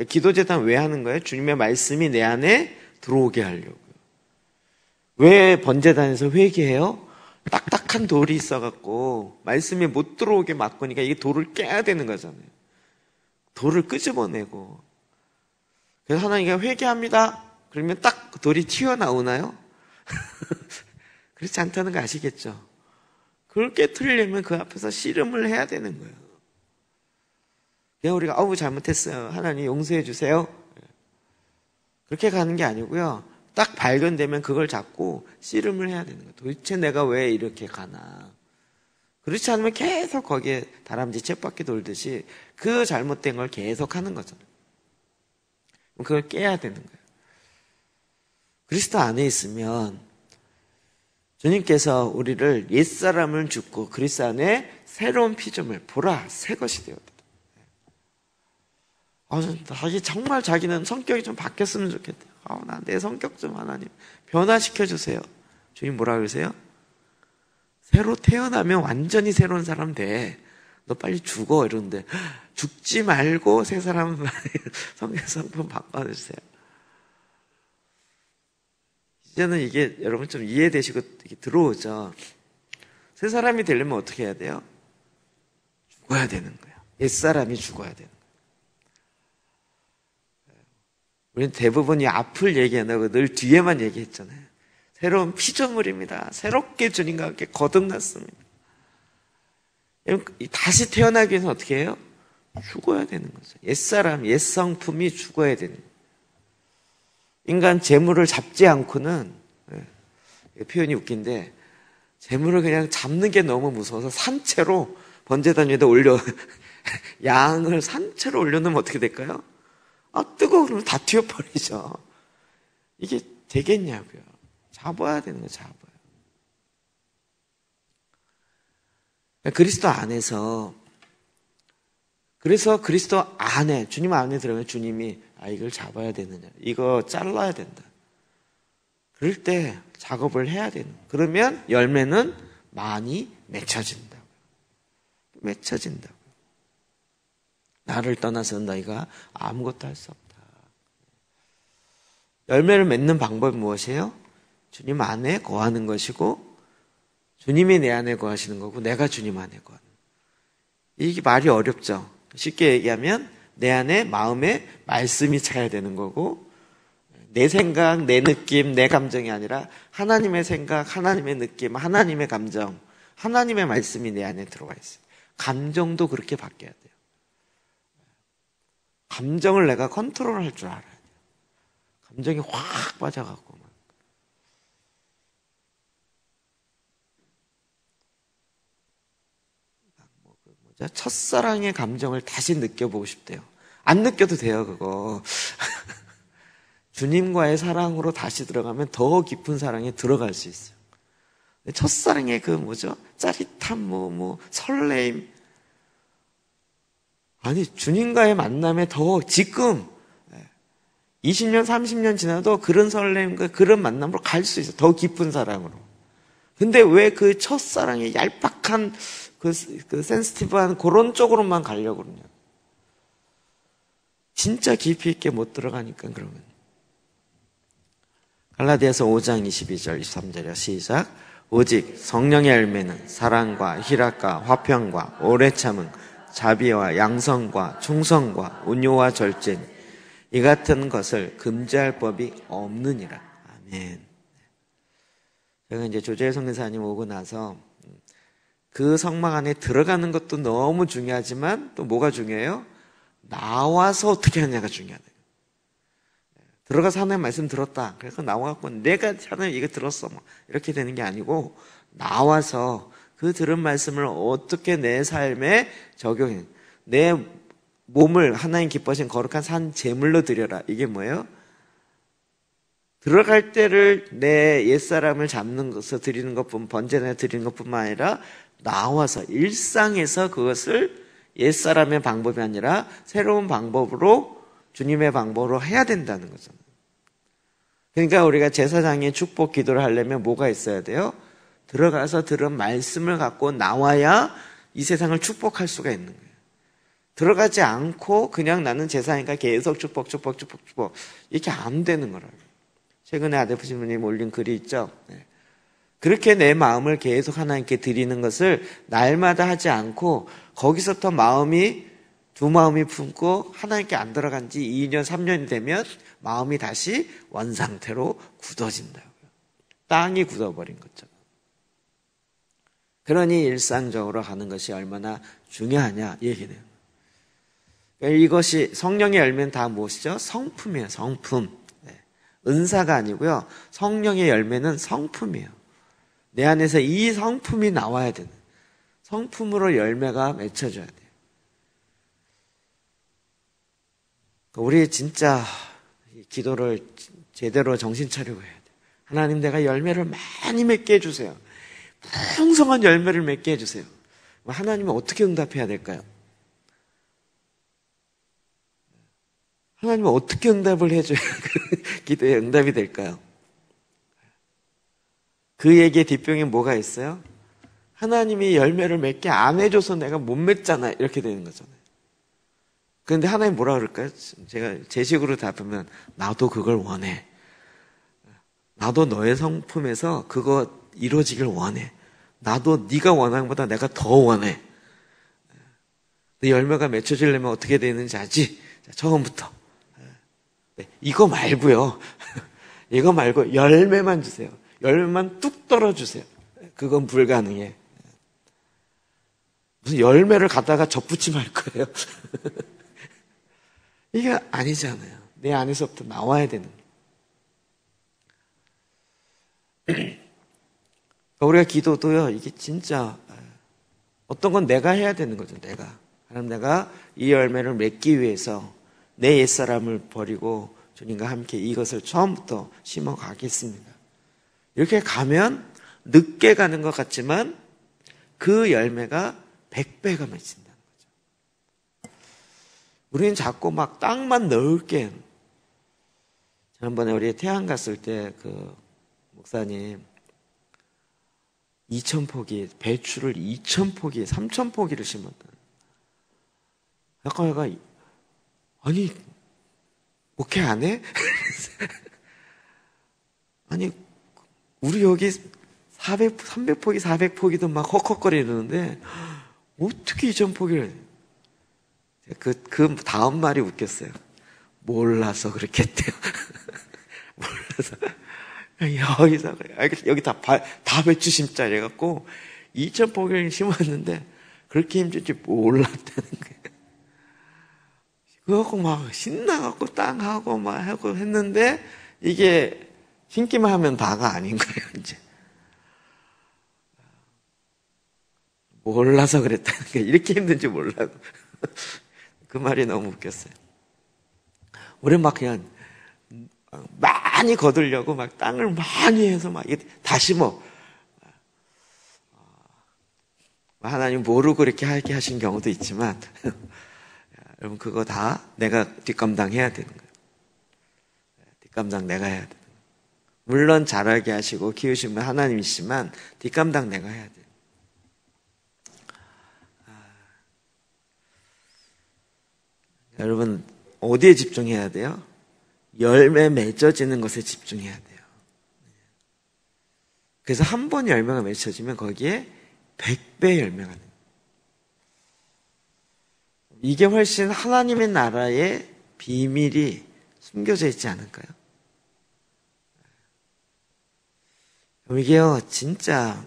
기도제단 왜 하는 거예요? 주님의 말씀이 내 안에 들어오게 하려고요. 왜 번제단에서 회개해요? 딱딱한 돌이 있어갖고 말씀이 못 들어오게 막으니까 이게 돌을 깨야 되는 거잖아요. 돌을 끄집어내고. 그래서 하나님이 회개합니다. 그러면 딱 돌이 튀어나오나요? 그렇지 않다는 거 아시겠죠? 그걸 깨트리려면 그 앞에서 씨름을 해야 되는 거예요. 그냥 우리가 잘못했어요, 하나님 용서해 주세요, 그렇게 가는 게 아니고요, 딱 발견되면 그걸 잡고 씨름을 해야 되는 거예요. 도대체 내가 왜 이렇게 가나. 그렇지 않으면 계속 거기에 다람쥐 쳇바퀴 돌듯이 그 잘못된 걸 계속 하는 거잖아요. 그걸 깨야 되는 거예요. 그리스도 안에 있으면 주님께서 우리를 옛사람을 죽고 그리스도 안에 새로운 피조물 보라 새 것이 되었다. 자기 정말 자기는 성격이 좀 바뀌었으면 좋겠대요. 나 내 성격 좀 하나님 변화시켜 주세요. 주님 뭐라 그러세요? 새로 태어나면 완전히 새로운 사람 돼. 너 빨리 죽어 이러는데 죽지 말고 새 사람 성품 바꿔주세요. 이제는 이게 여러분 좀 이해되시고 이게 들어오죠. 새 사람이 되려면 어떻게 해야 돼요? 죽어야 되는 거예요. 옛사람이 죽어야 되는 거예요. 우리는 대부분 이 앞을 얘기 안 하고 늘 뒤에만 얘기했잖아요. 새로운 피조물입니다. 새롭게 주님과 함께 거듭났습니다. 다시 태어나기 위해서 어떻게 해요? 죽어야 되는 거죠. 옛사람, 옛성품이 죽어야 되는 거예요. 인간 재물을 잡지 않고는, 표현이 웃긴데, 재물을 그냥 잡는 게 너무 무서워서 산채로 번제단 위에다 양을 산채로 올려놓으면 어떻게 될까요? 뜨거워 그러면 다 튀어버리죠. 이게 되겠냐고요. 잡아야 되는 거예요, 잡아요. 그리스도 안에서, 그래서 그리스도 안에, 주님 안에 들어가면 주님이, 이걸 잡아야 되느냐. 이거 잘라야 된다. 그럴 때 작업을 해야 되는. 그러면 열매는 많이 맺혀진다고요. 맺혀진다고요. 나를 떠나서는 너희가 아무것도 할 수 없다. 열매를 맺는 방법이 무엇이에요? 주님 안에 거하는 것이고 주님이 내 안에 거하시는 거고 내가 주님 안에 거하는 거예요. 이게 말이 어렵죠. 쉽게 얘기하면 내 안에 마음에 말씀이 차야 되는 거고 내 생각, 내 느낌, 내 감정이 아니라 하나님의 생각, 하나님의 느낌, 하나님의 감정, 하나님의 말씀이 내 안에 들어와 있어요. 감정도 그렇게 바뀌어야 돼요. 감정을 내가 컨트롤할 줄 알아야 돼요. 감정이 확 빠져갖고 첫사랑의 감정을 다시 느껴보고 싶대요. 안 느껴도 돼요, 그거. 주님과의 사랑으로 다시 들어가면 더 깊은 사랑에 들어갈 수 있어요. 첫사랑의 짜릿함, 설레임. 아니, 주님과의 만남에 더 지금 20년, 30년 지나도 그런 설렘과 그런 만남으로 갈 수 있어요. 더 깊은 사랑으로. 근데 왜 그 첫사랑의 얄팍한 그 센시티브한 그런 쪽으로만 가려고 그러냐. 진짜 깊이 있게 못 들어가니까 그러면. 갈라디아서 5장 22절 23절이요. 시작. 오직 성령의 열매는 사랑과 희락과 화평과 오래 참음 자비와 양성과 충성과 온유와 절제니 이 같은 것을 금지할 법이 없느니라. 아멘. 제가 이제 조재일 선교사님 오고 나서 그 성막 안에 들어가는 것도 너무 중요하지만 또 뭐가 중요해요? 나와서 어떻게 하냐가 중요하다. 들어가서 하나님 말씀 들었다. 그래서 나와갖고 내가 하나님 이거 들었어. 이렇게 되는 게 아니고 나와서 그 들은 말씀을 어떻게 내 삶에 적용해. 내 몸을 하나님 기뻐하신 거룩한 산 제물로 드려라. 이게 뭐예요? 들어갈 때를 내 옛사람을 잡는 것을 드리는 것뿐 번제나 드리는 것뿐만 아니라 나와서 일상에서 그것을 옛사람의 방법이 아니라 새로운 방법으로 주님의 방법으로 해야 된다는 거잖아요. 그러니까 우리가 제사장의 축복 기도를 하려면 뭐가 있어야 돼요? 들어가서 들은 말씀을 갖고 나와야 이 세상을 축복할 수가 있는 거예요. 들어가지 않고 그냥 나는 제사니까 계속 축복 이렇게 안 되는 거라고요. 최근에 아데프시모님 올린 글이 있죠. 그렇게 내 마음을 계속 하나님께 드리는 것을 날마다 하지 않고 거기서부터 두 마음이 품고 하나님께 안 들어간 지 2년, 3년이 되면 마음이 다시 원상태로 굳어진다고요. 땅이 굳어버린 것처럼. 그러니 일상적으로 하는 것이 얼마나 중요하냐 얘기네요. 이것이 성령의 열매는 다 무엇이죠? 성품이에요. 성품. 은사가 아니고요. 성령의 열매는 성품이에요. 내 안에서 이 성품이 나와야 되는 성품으로 열매가 맺혀져야 돼요. 우리 진짜 기도를 제대로 정신 차리고 해야 돼요. 하나님, 내가 열매를 많이 맺게 해주세요. 풍성한 열매를 맺게 해주세요. 하나님은 어떻게 응답해야 될까요? 하나님은 어떻게 응답을 해줘야 그 기도에 응답이 될까요? 그에게 뒷병에 뭐가 있어요? 하나님이 열매를 맺게 안 해줘서 내가 못 맺잖아, 이렇게 되는 거잖아요. 그런데 하나님 뭐라 그럴까요? 제가 제 식으로 답하면, 나도 그걸 원해. 나도 너의 성품에서 그거 이루어지길 원해. 나도 네가 원하는 것보다 내가 더 원해. 내 열매가 맺혀지려면 어떻게 되는지 알지? 자, 처음부터. 네, 이거 말고요. 이거 말고 열매만 주세요. 열매만 뚝 떨어주세요. 그건 불가능해. 무슨 열매를 갖다가 접붙임할 거예요. 이게 아니잖아요. 내 안에서부터 나와야 되는. 우리가 기도도요, 이게 진짜 어떤 건 내가 해야 되는 거죠. 하나님, 내가 이 열매를 맺기 위해서 내 옛사람을 버리고 주님과 함께 이것을 처음부터 심어가겠습니다. 이렇게 가면 늦게 가는 것 같지만 그 열매가 100배가 맺힌다는 거죠. 우리는 자꾸 막 땅만 넓게. 지난번에 우리 태안 갔을 때 그 목사님 2,000포기, 배추를 2,000포기, 3,000포기를 심었다. 약간 내가, 아니, 목회 안 해? 아니, 우리 여기 300포기, 400포기도 막 헉헉거리는데, 어떻게 2,000포기를, 그 다음 말이 웃겼어요. 몰라서 그렇겠대요. 몰라서. 여기 다 배추 심자 이래갖고 2,000포기를 심었는데 그렇게 힘들 줄 몰랐다는 거예요. 그래갖고 막 신나갖고 땅하고 막 하고 했는데 이게 심기만 하면 다가 아닌 거예요, 이제. 몰라서 그랬다는 거예요. 이렇게 힘든지 몰라고. 그 말이 너무 웃겼어요. 우리 막 그냥 많이 거두려고 막 땅을 많이 해서 막 이게 다 심어. 하나님 모르고 그렇게 하게 하신 경우도 있지만 여러분, 그거 다 내가 뒷감당해야 되는 거예요. 뒷감당 내가 해야 돼요. 물론 자라게 하시고 키우시면 하나님이시지만 뒷감당 내가 해야 돼요. 여러분, 어디에 집중해야 돼요? 열매 맺어지는 것에 집중해야 돼요. 그래서 한 번 열매가 맺혀지면 거기에 100배 열매가 돼요. 이게 훨씬 하나님의 나라의 비밀이 숨겨져 있지 않을까요? 이게요, 진짜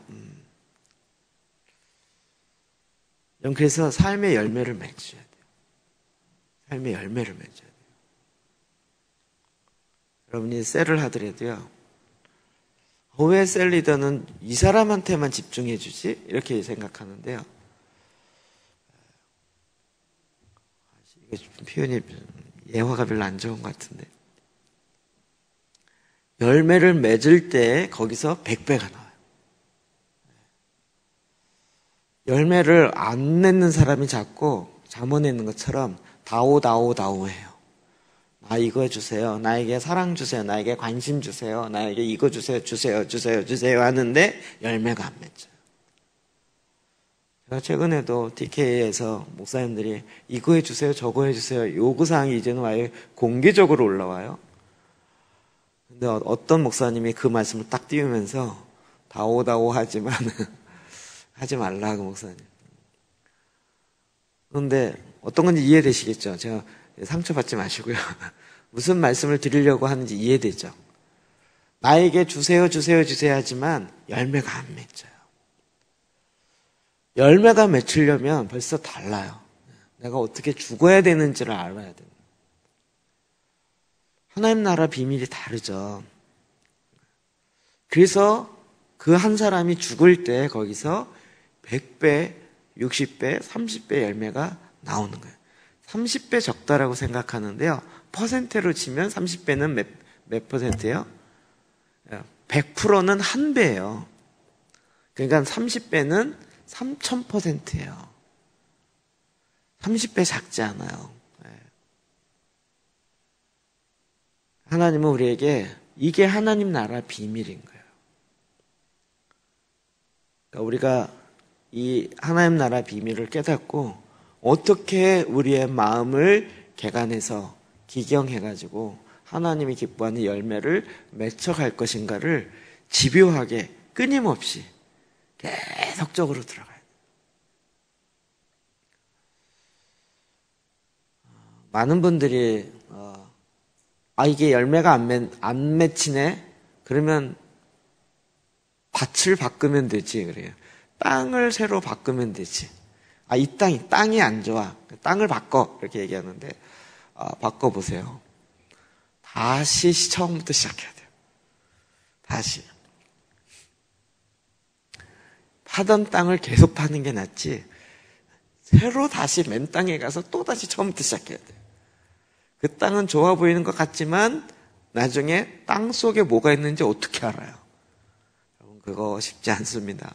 그래서 삶의 열매를 맺어야 돼요. 삶의 열매를 맺어야 돼요. 여러분이 셀을 하더라도요, 왜 셀 리더는 이 사람한테만 집중해 주지? 이렇게 생각하는데요. 이게 표현이, 예화가 별로 안 좋은 것 같은데. 열매를 맺을 때 거기서 100배가 나와요. 열매를 안 맺는 사람이 자꾸 잠언에 있는 것처럼 다오 해요. 나 이거 해주세요. 나에게 사랑 주세요. 나에게 관심 주세요. 나에게 이거 주세요. 주세요 하는데 열매가 안 맺혀요. 제가 최근에도 DK에서 목사님들이 이거 해주세요. 저거 해주세요. 요구사항이 이제는 아예 공개적으로 올라와요. 근데 어떤 목사님이 그 말씀을 딱 띄우면서 다오 하지만 하지 말라고, 목사님. 그런데 어떤 건지 이해되시겠죠? 제가 상처받지 마시고요. 무슨 말씀을 드리려고 하는지 이해되죠? 나에게 주세요 하지만 열매가 안 맺혀요. 열매가 맺히려면 벌써 달라요. 내가 어떻게 죽어야 되는지를 알아야 돼요. 하나님 나라 비밀이 다르죠. 그래서 그 한 사람이 죽을 때 거기서 100배, 60배, 30배 열매가 나오는 거예요. 30배 적다라고 생각하는데요. 퍼센트로 치면 30배는 몇 퍼센트예요? 100%는 한 배예요. 그러니까 30배는 3000%예요. 30배 작지 않아요. 하나님은 우리에게 이게 하나님 나라 비밀인 거예요. 그러니까 우리가 이 하나님 나라 비밀을 깨닫고 어떻게 우리의 마음을 개간해서 기경해가지고 하나님이 기뻐하는 열매를 맺혀갈 것인가를 집요하게 끊임없이 계속적으로 들어가야 돼요. 많은 분들이 이게 열매가 안 맺히네? 그러면 밭을 바꾸면 되지 그래요. 땅을 새로 바꾸면 되지. 이 땅이 안 좋아. 땅을 바꿔. 이렇게 얘기하는데 바꿔보세요. 다시 처음부터 시작해야 돼요. 다시. 파던 땅을 계속 파는 게 낫지. 새로 다시 맨 땅에 가서 또 다시 처음부터 시작해야 돼요. 그 땅은 좋아 보이는 것 같지만 나중에 땅 속에 뭐가 있는지 어떻게 알아요? 여러분, 그거 쉽지 않습니다.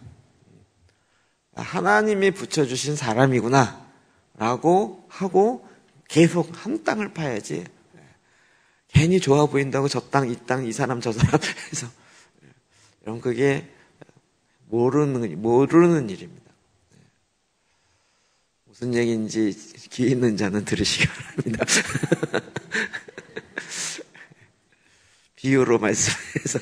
하나님이 붙여주신 사람이구나 라고 하고 계속 한 땅을 파야지. 괜히 좋아 보인다고 저 땅, 이 땅, 이 사람, 저 사람 해서 여러분, 그게 모르는 일입니다. 무슨 얘기인지 귀 있는 자는 들으시기 바랍니다. 비유로 말씀해서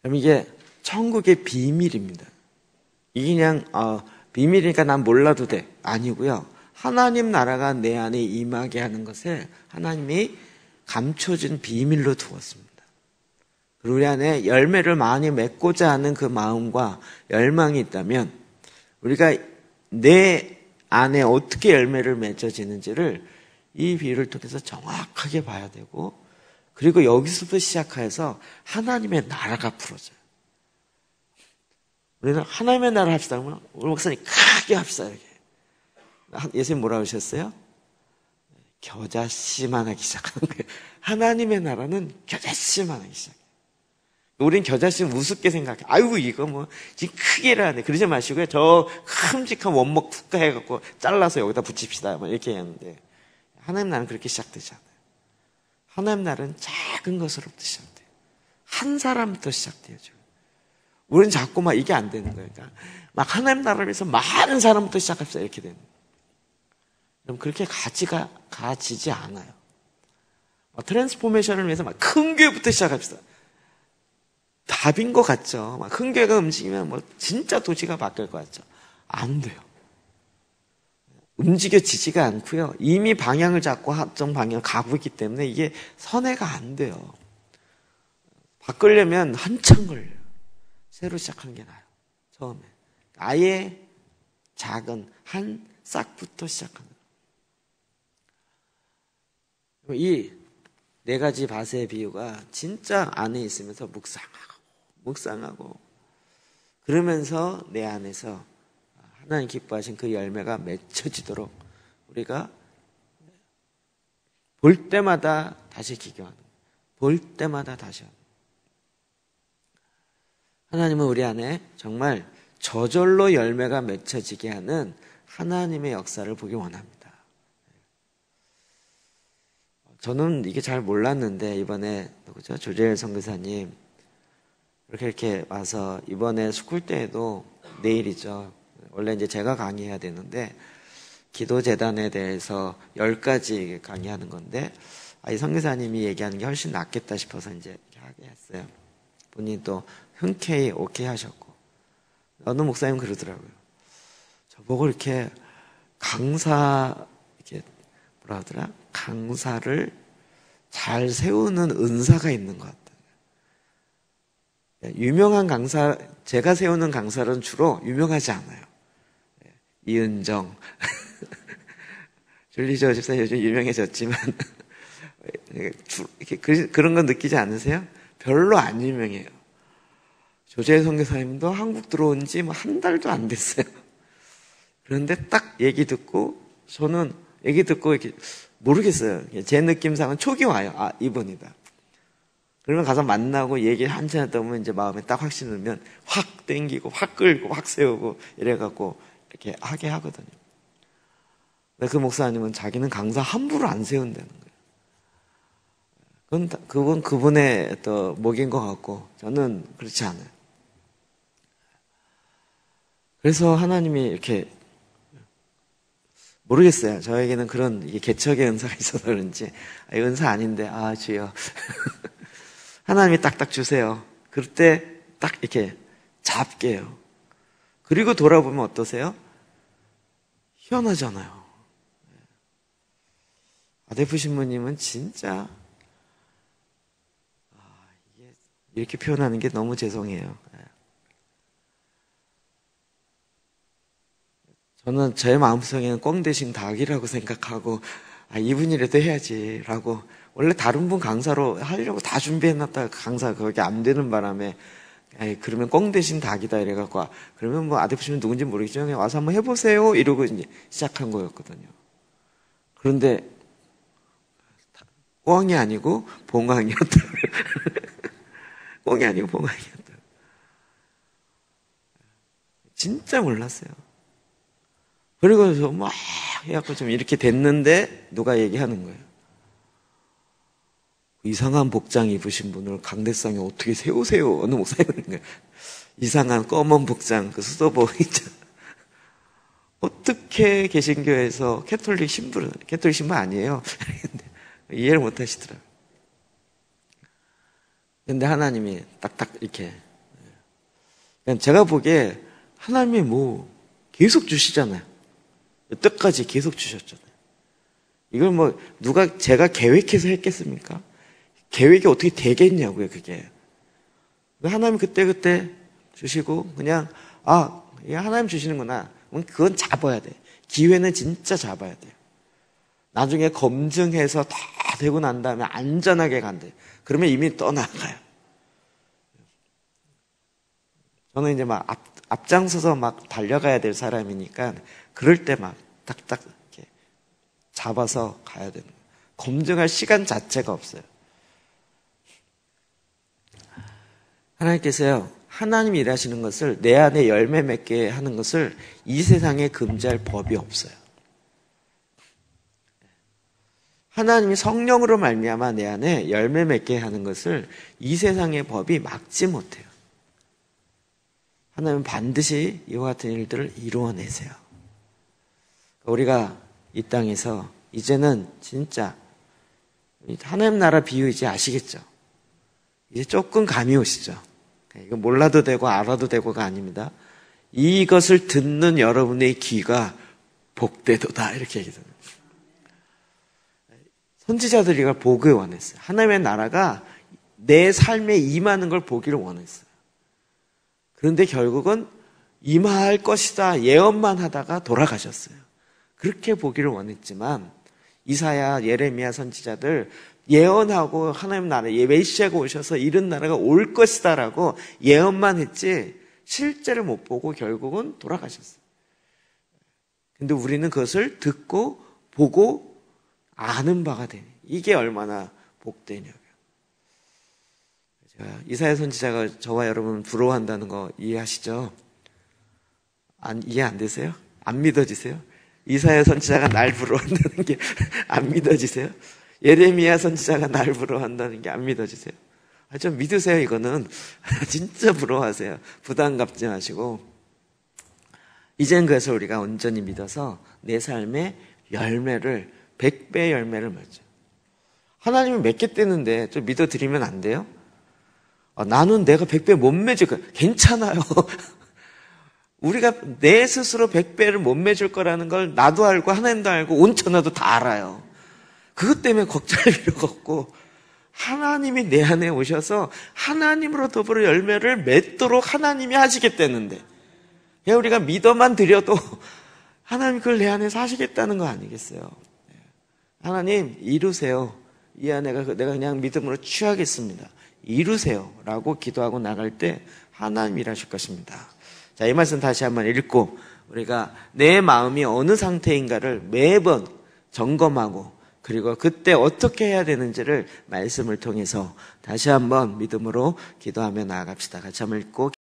그럼 이게 천국의 비밀입니다. 이게 그냥 비밀이니까 난 몰라도 돼 아니고요. 하나님 나라가 내 안에 임하게 하는 것을 하나님이 감춰진 비밀로 두었습니다. 그리고 우리 안에 열매를 많이 맺고자 하는 그 마음과 열망이 있다면 우리가 내 안에 어떻게 열매를 맺어지는지를 이 비유를 통해서 정확하게 봐야 되고, 그리고 여기서부터 시작해서 하나님의 나라가 풀어져요. 우리는 하나님의 나라 합시다 그러면 우리 목사님 크게 합시다. 이렇게. 예수님 뭐라고 하셨어요? 겨자씨만 하기 시작하는 거예요. 하나님의 나라는 겨자씨만 하기 시작해요. 우린 겨자씨는 우습게 생각해. 아이고 이거 뭐 지금 크게를 하네. 그러지 마시고요. 저 큼직한 원목 푹 해갖고 잘라서 여기다 붙입시다. 뭐 이렇게 하는데 하나님 나라는 그렇게 시작되지 않아요. 하나님 나라는 작은 것으로부터 시작돼요. 한 사람부터 시작돼요. 우리는 자꾸 막 이게 안 되는 거예요. 그러니까 막 하나님 나라를 위해서 많은 사람부터 시작합시다. 이렇게 되는 거예요. 그럼 그렇게 가지지 않아요. 트랜스포메이션을 위해서 막 큰 교회부터 시작합시다. 답인 것 같죠. 막 큰 교회가 움직이면 뭐 진짜 도시가 바뀔 것 같죠. 안 돼요. 움직여지지가 않고요. 이미 방향을 잡고 합정 방향을 가고 있기 때문에 이게 선회가 안 돼요. 바꾸려면 한참 걸려요. 새로 시작하는 게 나아요. 처음에. 아예 작은 한 싹부터 시작하는 거예요. 이 네 가지 밭의 비유가 진짜 안에 있으면서 묵상하고 그러면서 내 안에서 하나님 기뻐하신 그 열매가 맺혀지도록 우리가 볼 때마다 다시 기경하는 거예요. 볼 때마다 다시 하는 거예요. 하나님은 우리 안에 정말 저절로 열매가 맺혀지게 하는 하나님의 역사를 보기 원합니다. 저는 이게 잘 몰랐는데 이번에 누구죠? 조재일 선교사님 이렇게 와서 이번에 스쿨 때에도 내일이죠. 원래 이제 제가 강의해야 되는데 기도재단에 대해서 10가지 강의하는 건데 이 선교사님이 얘기하는 게 훨씬 낫겠다 싶어서 이제 이렇게 하게 했어요. 본인이 또 흔쾌히 오케이 하셨고 어느 목사님 그러더라고요. 저보고 이렇게 이렇게 뭐라 하더라? 강사를 잘 세우는 은사가 있는 것 같아요. 유명한 강사, 제가 세우는 강사는 주로 유명하지 않아요. 이은정, 줄리저 집사님 요즘 유명해졌지만 그런 건 느끼지 않으세요? 별로 안 유명해요. 조재일 선교사님도 한국 들어온 지 한 달도 안 됐어요. 그런데 딱 얘기 듣고 저는 얘기 듣고 이렇게 모르겠어요. 제 느낌상은 촉이 와요. 아, 이분이다. 그러면 가서 만나고 얘기 한참 하다 보면 이제 마음에 딱 확신 들면 확 땡기고 확 끌고 확 세우고 이래갖고 이렇게 하게 하거든요. 근데 그 목사님은 자기는 강사 함부로 안 세운다는 거예요. 그건 그분의 또 목인 것 같고 저는 그렇지 않아요. 그래서 하나님이 이렇게 모르겠어요. 저에게는 그런 개척의 은사가 있어서 그런지 은사 아닌데 주여 하나님이 딱딱 주세요. 그럴 때 딱 이렇게 잡게요. 그리고 돌아보면 어떠세요? 희한하잖아요. 아데프 신부님은 진짜 이렇게 표현하는 게 너무 죄송해요. 저는 제 마음속에는 꽝 대신 닭이라고 생각하고 이분이라도 해야지라고 원래 다른 분 강사로 하려고 다 준비해놨다가 강사 그게 안 되는 바람에 그러면 꽝 대신 닭이다 이래갖고 그러면 뭐 아데프 신부 누군지 모르겠지만 그냥 와서 한번 해보세요 이러고 이제 시작한 거였거든요. 그런데 꽝이 아니고 봉황이었다. 꽝이 아니고 봉황이었다. 진짜 몰랐어요. 그리고 저 막 해갖고 좀 이렇게 됐는데 누가 얘기하는 거예요. 이상한 복장 입으신 분을 강대상에 어떻게 세우세요? 어느 목사님 그러는 거예요. 이상한 검은 복장, 그 수도복 있죠. 어떻게 개신교에서 캐톨릭 신부 아니에요? 이해를 못 하시더라고요. 근데 하나님이 딱딱 이렇게. 제가 보기에 하나님이 계속 주시잖아요. 여태까지 계속 주셨잖아요. 이걸 제가 계획해서 했겠습니까? 계획이 어떻게 되겠냐고요, 그게. 하나님 그때 주시고, 그냥, 이게 하나님 주시는구나. 그건 잡아야 돼. 기회는 진짜 잡아야 돼요. 나중에 검증해서 다 되고 난 다음에 안전하게 간대. 그러면 이미 떠나가요. 저는 이제 앞장서서 달려가야 될 사람이니까 그럴 때 딱딱 이렇게 잡아서 가야 되는 거예요. 검증할 시간 자체가 없어요. 하나님께서요, 하나님이 일하시는 것을 내 안에 열매 맺게 하는 것을 이 세상에 금지할 법이 없어요. 하나님이 성령으로 말미암아 내 안에 열매 맺게 하는 것을 이 세상의 법이 막지 못해요. 하나님은 반드시 이와 같은 일들을 이루어내세요. 우리가 이 땅에서 이제는 진짜 하나님 나라 비유 이제 아시겠죠? 이제 조금 감이 오시죠? 이거 몰라도 되고 알아도 되고가 아닙니다. 이것을 듣는 여러분의 귀가 복되도다 이렇게 얘기합니다. 선지자들이 이걸 보길 원했어요. 하나님의 나라가 내 삶에 임하는 걸 보기를 원했어요. 그런데 결국은 임할 것이다 예언만 하다가 돌아가셨어요. 그렇게 보기를 원했지만 이사야, 예레미야 선지자들 예언하고 하나님 나라에 메시아가 오셔서 이런 나라가 올 것이다라고 예언만 했지 실제를 못 보고 결국은 돌아가셨어요. 근데 우리는 그것을 듣고 보고 아는 바가 되니 이게 얼마나 복되냐고요. 이사야 선지자가 저와 여러분 부러워한다는 거 이해하시죠? 이해 안 되세요? 안 믿어지세요? 이사야 선지자가 날 부러워한다는 게 안 믿어지세요? 예레미야 선지자가 날 부러워한다는 게 안 믿어지세요? 좀 믿으세요. 이거는 진짜 부러워하세요. 부담 갖지 마시고 이젠 그래서 우리가 온전히 믿어서 내 삶의 열매를 100배의 열매를 맺죠. 하나님은 맺겠다는데 좀 믿어드리면 안 돼요? 나는 내가 100배 못 맺을 거야. 괜찮아요. 우리가 내 스스로 100배를 못 맺을 거라는 걸 나도 알고 하나님도 알고 온 천하도 다 알아요. 그것 때문에 걱정할 필요가 없고 하나님이 내 안에 오셔서 하나님으로 더불어 열매를 맺도록 하나님이 하시겠다는데 그냥 우리가 믿어만 드려도 하나님 그걸 내 안에서 하시겠다는 거 아니겠어요? 하나님 이루세요. 이 안에 내가 그냥 믿음으로 취하겠습니다. 이루세요 라고 기도하고 나갈 때 하나님 일하실 것입니다. 자, 이 말씀 다시 한번 읽고 우리가 내 마음이 어느 상태인가를 매번 점검하고 그리고 그때 어떻게 해야 되는지를 말씀을 통해서 다시 한번 믿음으로 기도하며 나아갑시다. 같이 한번 읽고